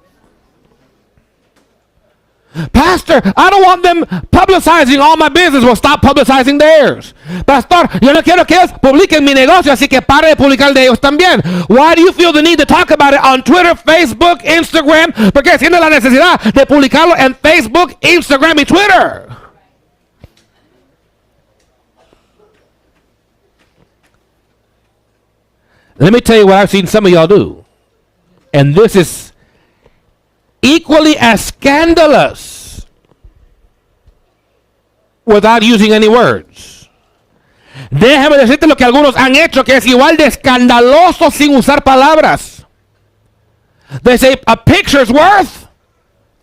Speaker 1: Pastor, I don't want them publicizing all my business. Well, stop publicizing theirs. Pastor, yo no quiero que ellos publiquen mi negocio, así que pare de publicar de ellos también. Why do you feel the need to talk about it on Twitter, Facebook, Instagram? Porque siente la necesidad de publicarlo en Facebook, Instagram y Twitter. Let me tell you what I've seen some of y'all do. And this is equally as scandalous without using any words. Déjame decirte lo que algunos han hecho que es igual de escandaloso sin usar palabras. They say a picture's worth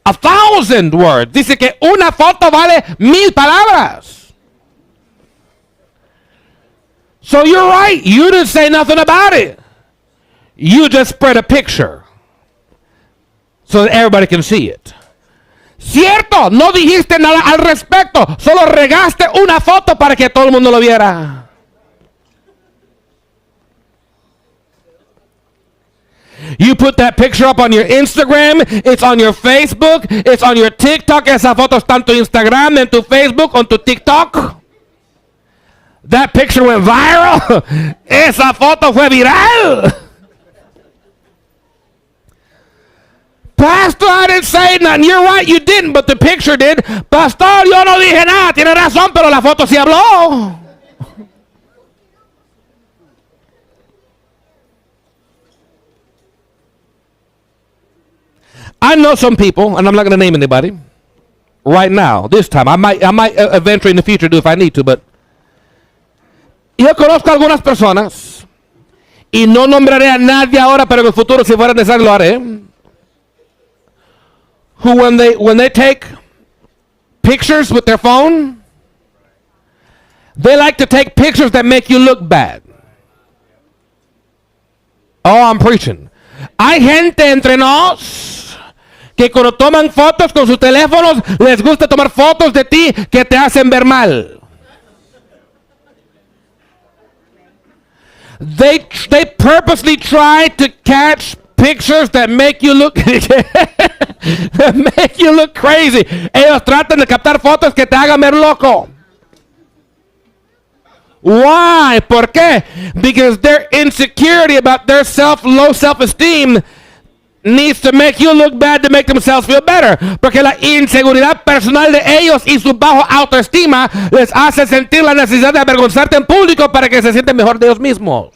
Speaker 1: 1,000 words. Dice que una foto vale 1,000 palabras. So you're right. You didn't say nothing about it. You just spread a picture so that everybody can see it. Cierto, no dijiste nada al respecto, solo regaste una foto para que todo el mundo lo viera. You put that picture up on your Instagram, it's on your Facebook, it's on your TikTok. Esa foto está en tu Instagram, en tu Facebook, en tu TikTok. That picture went viral. Esa foto fue viral. Pastor, I didn't say nothing. You're right, you didn't, but the picture did. Pastor, yo no dije nada. Tiene razón, pero la foto sí habló. I know some people, and I'm not going to name anybody right now, this time. I might eventually in the future do if I need to, but yo conozco a algunas personas, y no nombraré a nadie ahora, pero en el futuro, si fuera necesario, lo haré, who when they take pictures with their phone, they like to take pictures that make you look bad. Oh, I'm preaching. Hay gente entre nos que cuando toman fotos con sus teléfonos, les gusta tomar fotos de ti que te hacen ver mal. They purposely try to catch pictures that make you look that make you look crazy. Ellos tratan de captar fotos que te hagan ver loco. Why? ¿Por qué? Because their insecurity about their low self-esteem needs to make you look bad to make themselves feel better. Porque la inseguridad personal de ellos y su bajo autoestima les hace sentir la necesidad de avergonzarte en público para que se sienten mejor de ellos mismos.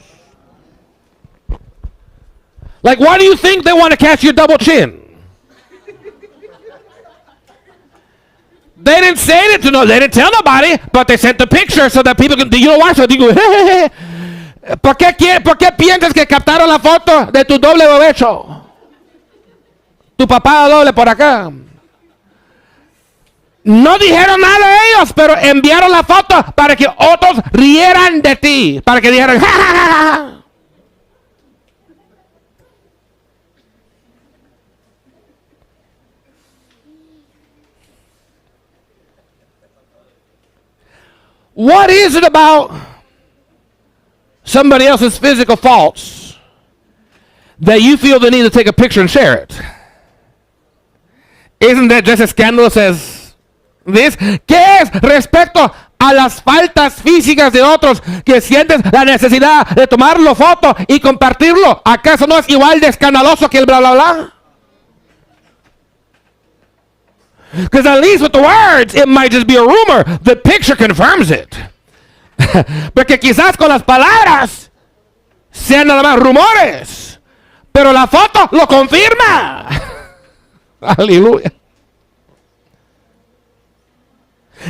Speaker 1: Like, why do you think they want to catch your double chin? They didn't say it to no, they didn't tell nobody, but they sent the picture so that people can, you know why? So they go, ¿Por qué piensas que captaron la foto de tu doble bobecho? Tu papá doble por acá. No dijeron nada de ellos, pero enviaron la foto para que otros rieran de ti, para que dijeran, ¡ja, ja, ja, ja! What is it about somebody else's physical faults that you feel the need to take a picture and share it? Isn't that just as scandalous as this? ¿Qué es respecto a las faltas físicas de otros que sientes la necesidad de tomarlo foto y compartirlo? ¿Acaso no es igual de escandaloso que el bla bla bla? Because at least with the words, it might just be a rumor. The picture confirms it. Porque quizás con las palabras sean nada más rumores, pero la foto lo confirma. Aleluya.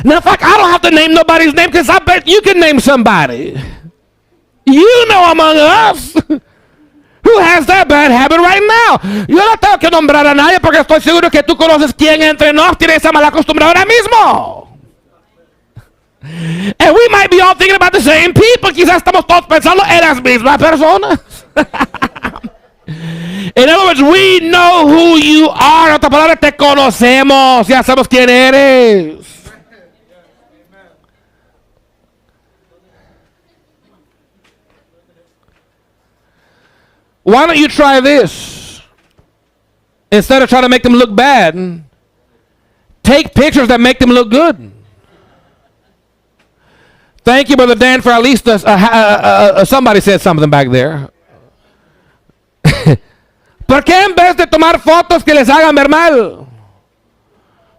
Speaker 1: Now, in fact, I don't have to name nobody's name because I bet you can name somebody. You know among us who has that bad habit right now. Yo no tengo que nombrar a nadie porque estoy seguro que tú conoces quién entre nos tiene esa mala costumbre ahora mismo. And we might be all thinking about the same people. Quizás estamos todos pensando en las mismas personas. In other words, we know who you are. En otras palabras, te conocemos. Ya sabemos quién eres. Why don't you try this? Instead of trying to make them look bad, take pictures that make them look good. Thank you, Brother Dan, for at least somebody said something back there. ¿Por qué en vez de tomar fotos que les hagan ver mal,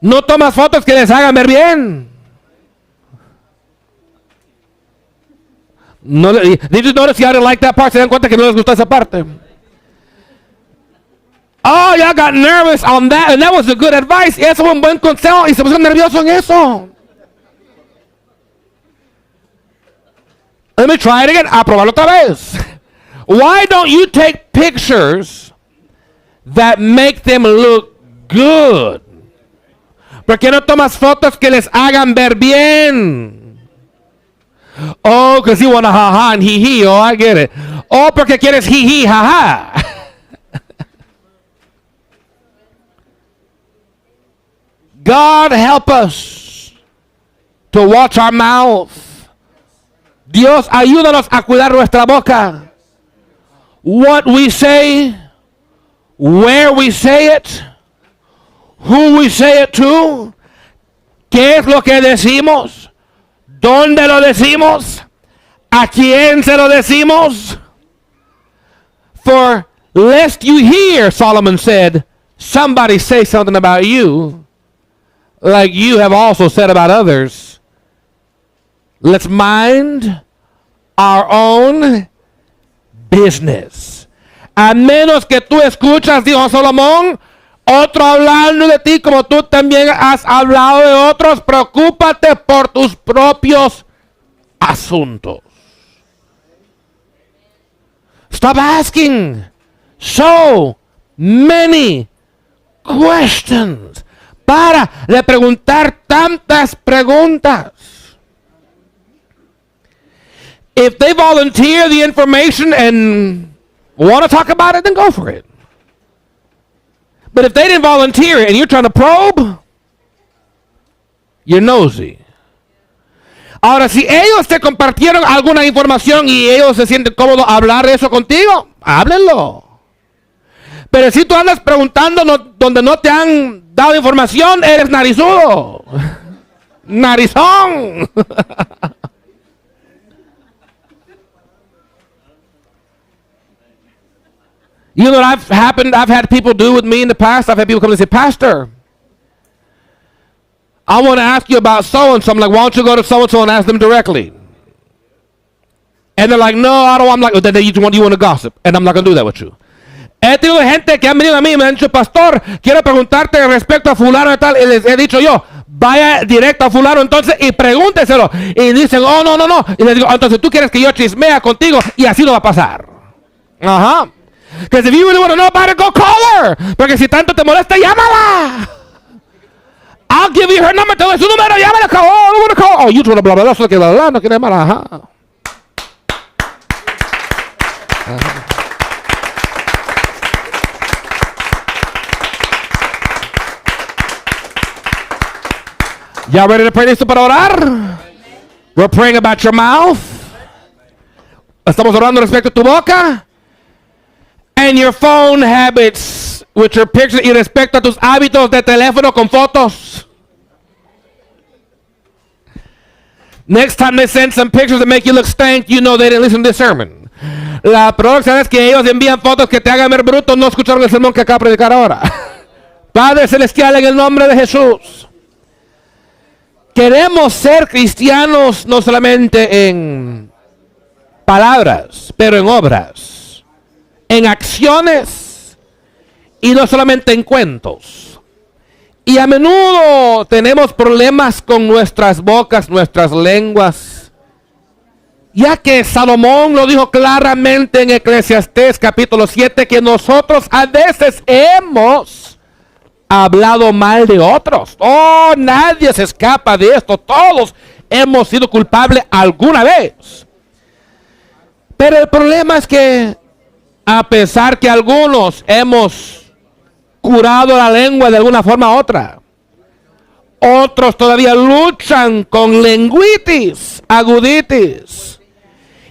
Speaker 1: no tomas fotos que les hagan ver bien? No, did you notice y'all didn't like that part? ¿Se dan cuenta que no les gustó esa parte? Oh, y'all got nervous on that, and that was a good advice. Eso fue un buen consejo y se pusieron nerviosos en eso. Let me try it again. A probarlo otra vez. Why don't you take pictures that make them look good? ¿Por qué no tomas fotos que les hagan ver bien? Oh, because you want a ha-ha and he-he. Oh, I get it. Oh, porque quieres he-he, ha-ha. God help us to watch our mouth. Dios, ayúdanos a cuidar nuestra boca. What we say, where we say it, who we say it to, qué es lo que decimos, dónde lo decimos, a quién se lo decimos. For lest you hear, Solomon said, somebody say something about you, like you have also said about others. Let's mind our own business. A menos que tú escuchas, dijo Salomón, otro hablando de ti como tú también has hablado de otros, preocúpate por tus propios asuntos. Stop asking so many questions. Para de preguntar tantas preguntas. If they volunteer the information and want to talk about it, then go for it. But if they didn't volunteer it and you're trying to probe, you're nosy. Ahora, si ellos te compartieron alguna información y ellos se sienten cómodos a hablar de eso contigo, háblenlo. Pero si tú andas preguntando donde no te han dado información, eres narizudo. Narizón. You know what I've had people do with me in the past? I've had people come and say, Pastor, I want to ask you about so-and-so. I'm like, why don't you go to so-and-so and ask them directly? And they're like, no, I don't. I'm like, then you want to gossip. And I'm not going to do that with you. He tenido gente que han venido a mí y me han dicho, Pastor, quiero preguntarte respecto a fulano y tal. Y les he dicho yo, vaya directo a fulano entonces y pregúnteselo. Y dicen, oh, no. Y les digo, entonces tú quieres que yo chismea contigo y así no va a pasar. Ajá. Because if you really want to know about it, go call her. Porque si tanto te molesta, llámala. I'll give you her number. Te doy su número, llámala. Oh, you told her blah, blah, blah, que blah, no quiere llamar. Ajá. Y'all ready to pray esto para orar? We're praying about your mouth. Estamos orando respecto a tu boca. And your phone habits with your pictures y respecto a tus hábitos de teléfono con fotos. Next time they send some pictures that make you look stank, you know they didn't listen to this sermon. La próxima vez que ellos envían fotos que te hagan ver bruto, no escucharon el sermón que acabo de predicar ahora. Padre Celestial, en el nombre de Jesús, queremos ser cristianos no solamente en palabras, pero en obras. En acciones y no solamente en cuentos. Y a menudo tenemos problemas con nuestras bocas, nuestras lenguas, ya que Salomón lo dijo claramente en Eclesiastés capítulo 7, que nosotros a veces hemos hablado mal de otros. Oh, nadie se escapa de esto, todos hemos sido culpables alguna vez. Pero el problema es que a pesar que algunos hemos curado la lengua de alguna forma u otra, otros todavía luchan con lenguitis, aguditis.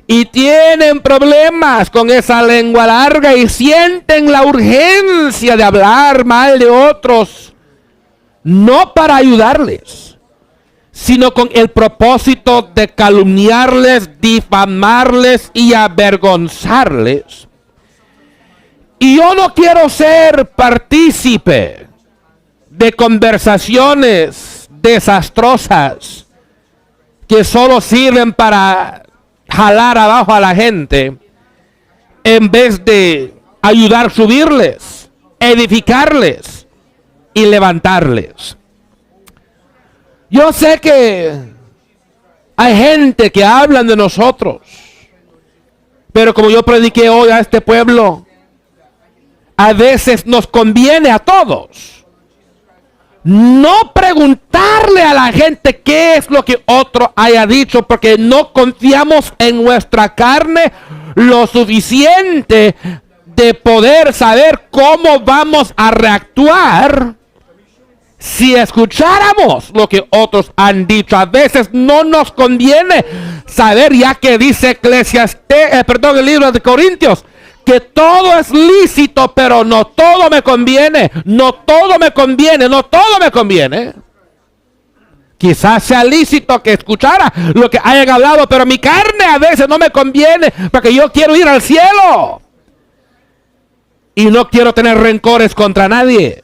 Speaker 1: y tienen problemas con esa lengua larga y sienten la urgencia de hablar mal de otros, no para ayudarles, sino con el propósito de calumniarles, difamarles y avergonzarles. Y yo no quiero ser partícipe de conversaciones desastrosas que solo sirven para jalar abajo a la gente en vez de ayudar a subirles, edificarles y levantarles. Yo sé que hay gente que hablan de nosotros, pero como yo prediqué hoy a este pueblo, a veces nos conviene a todos no preguntarle a la gente qué es lo que otro haya dicho, porque no confiamos en nuestra carne lo suficiente de poder saber cómo vamos a reactuar si escucháramos lo que otros han dicho. A veces no nos conviene saber, ya que dice el libro de Corintios, que todo es lícito, pero no todo me conviene. No todo me conviene, no todo me conviene. Quizás sea lícito que escuchara lo que hayan hablado, pero mi carne a veces no me conviene, porque yo quiero ir al cielo. Y no quiero tener rencores contra nadie.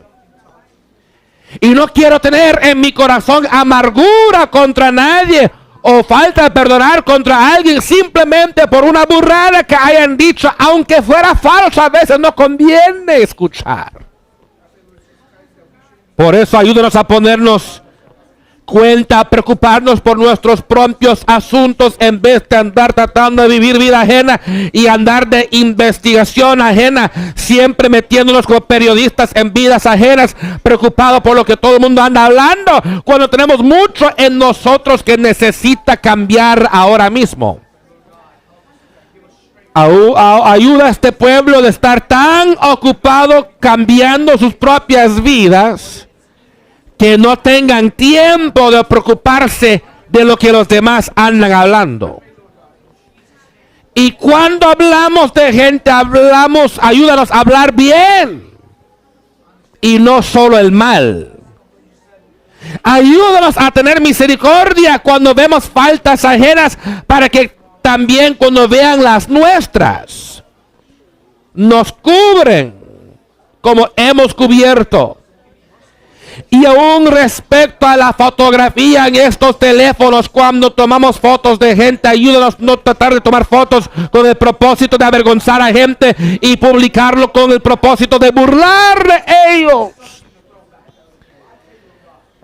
Speaker 1: Y no quiero tener en mi corazón amargura contra nadie, o falta de perdonar contra alguien simplemente por una burrada que hayan dicho, aunque fuera falso. A veces no conviene escuchar. Por eso ayúdenos a ponernos cuenta, a preocuparnos por nuestros propios asuntos en vez de andar tratando de vivir vida ajena y andar de investigación ajena, siempre metiéndonos como periodistas en vidas ajenas, preocupados por lo que todo el mundo anda hablando, cuando tenemos mucho en nosotros que necesita cambiar ahora mismo. Ayuda a este pueblo de estar tan ocupado cambiando sus propias vidas que no tengan tiempo de preocuparse de lo que los demás andan hablando. Y cuando hablamos de gente, ayúdanos a hablar bien y no solo el mal. Ayúdanos a tener misericordia cuando vemos faltas ajenas, para que también cuando vean las nuestras nos cubren como hemos cubierto. Y aún respecto a la fotografía en estos teléfonos, cuando tomamos fotos de gente, ayúdanos no tratar de tomar fotos con el propósito de avergonzar a gente y publicarlo con el propósito de burlar de ellos.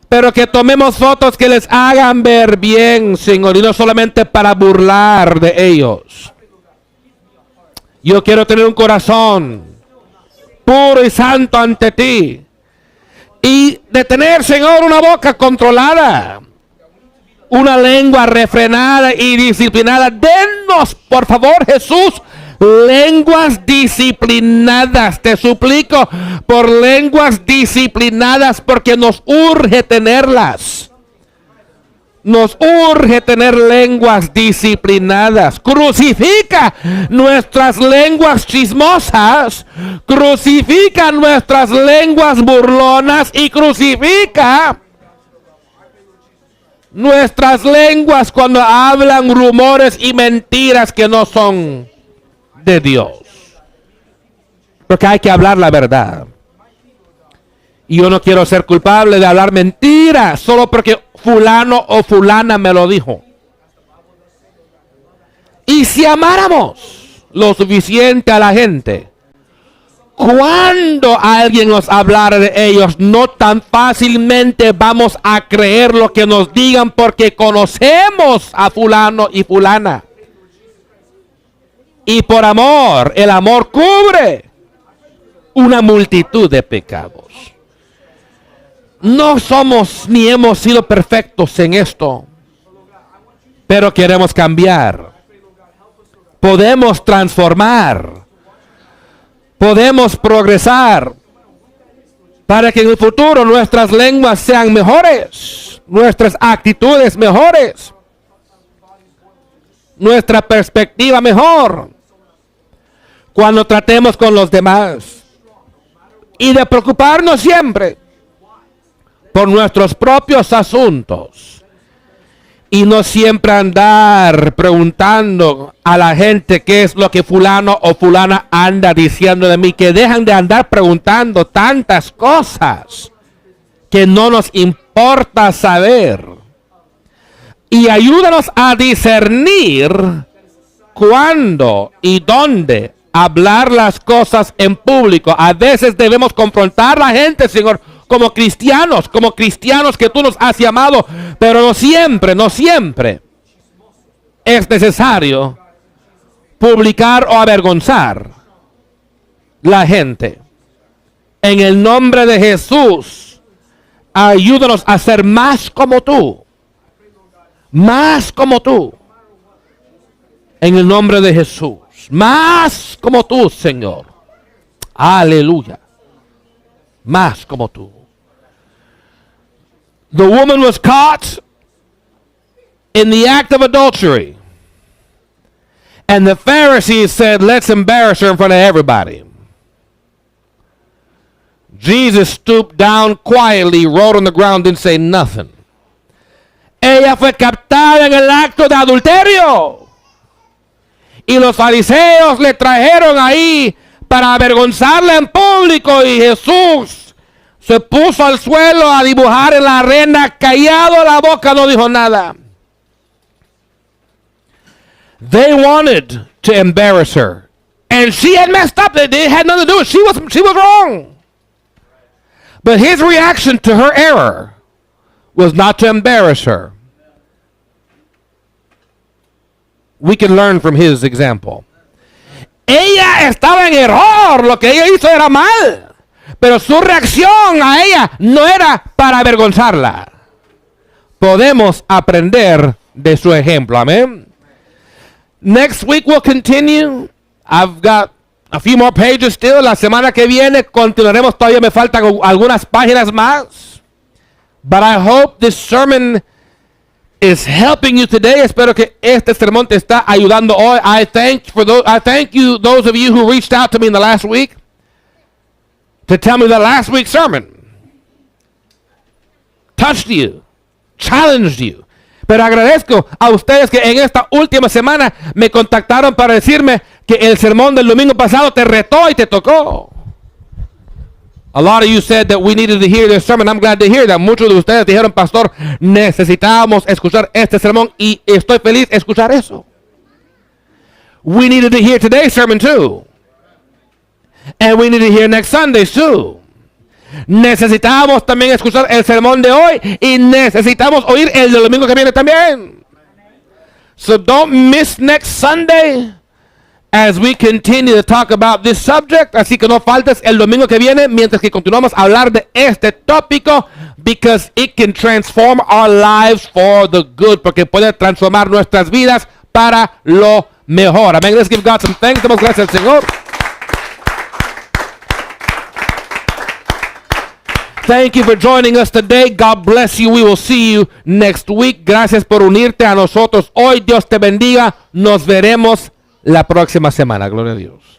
Speaker 1: Pero que tomemos fotos que les hagan ver bien, Señor, y no solamente para burlar de ellos. Yo quiero tener un corazón puro y santo ante ti. Y de tener, Señor, una boca controlada, una lengua refrenada y disciplinada. Denos, por favor, Jesús, lenguas disciplinadas. Te suplico por lenguas disciplinadas, porque nos urge tenerlas. Nos urge tener lenguas disciplinadas. Crucifica nuestras lenguas chismosas. Crucifica nuestras lenguas burlonas. Y crucifica nuestras lenguas cuando hablan rumores y mentiras que no son de Dios. Porque hay que hablar la verdad. Y yo no quiero ser culpable de hablar mentiras solo porque fulano o fulana me lo dijo. Y si amáramos lo suficiente a la gente, cuando alguien nos hablara de ellos, no tan fácilmente vamos a creer lo que nos digan, porque conocemos a fulano y fulana. Y por amor, el amor cubre una multitud de pecados. No somos ni hemos sido perfectos en esto, pero queremos cambiar. Podemos transformar. Podemos progresar para que en el futuro nuestras lenguas sean mejores, nuestras actitudes mejores. nuestra perspectiva mejor cuando tratemos con los demás. Y de preocuparnos siempre por nuestros propios asuntos. Y no siempre andar preguntando a la gente qué es lo que fulano o fulana anda diciendo de mí. Que dejan de andar preguntando tantas cosas que no nos importa saber. Y ayúdanos a discernir cuándo y dónde hablar las cosas en público. A veces debemos confrontar a la gente, Señor, como cristianos que tú nos has llamado, pero no siempre es necesario publicar o avergonzar la gente. En el nombre de Jesús, ayúdanos a ser más como tú. Más como tú. En el nombre de Jesús. Más como tú, Señor. Aleluya. Más como tú. The woman was caught in the act of adultery. And the Pharisees said, let's embarrass her in front of everybody. Jesus stooped down quietly, wrote on the ground, didn't say nothing. Ella fue captada en el acto de adulterio. Y los fariseos le trajeron ahí para avergonzarla en público. Y Jesús se puso al suelo a dibujar en la arena, callado la boca, no dijo nada. They wanted to embarrass her. And she had messed up. They had nothing to do with it. She was wrong. But his reaction to her error was not to embarrass her. We can learn from his example. Ella estaba en error. Lo que ella hizo era mal. Pero su reacción a ella no era para avergonzarla. Podemos aprender de su ejemplo. Amén. Next week we'll continue. I've got a few more pages still. La semana que viene continuaremos. Todavía me faltan algunas páginas más. But I hope this sermon is helping you today. Espero que este sermón te está ayudando hoy. I thank you, those of you who reached out to me in the last week to tell me that last week's sermon touched you, challenged you. Pero agradezco a ustedes que en esta última semana me contactaron para decirme que el sermón del domingo pasado te retó y te tocó. A lot of you said that we needed to hear this sermon. I'm glad to hear that. Muchos de ustedes dijeron, pastor, necesitábamos escuchar este sermón y estoy feliz de escuchar eso. We needed to hear today's sermon too. And we need to hear next Sundays too. Necesitamos también escuchar el sermón de hoy y necesitamos oír el del domingo que viene también. So don't miss next Sunday as we continue to talk about this subject. Así que no faltes el domingo que viene mientras que continuamos a hablar de este tópico, because it can transform our lives for the good, porque puede transformar nuestras vidas para lo mejor. Amén. Let's give God some thanks. Damos gracias al Señor. Thank you for joining us today. God bless you. We will see you next week. Gracias por unirte a nosotros hoy. Dios te bendiga. Nos veremos la próxima semana. Gloria a Dios.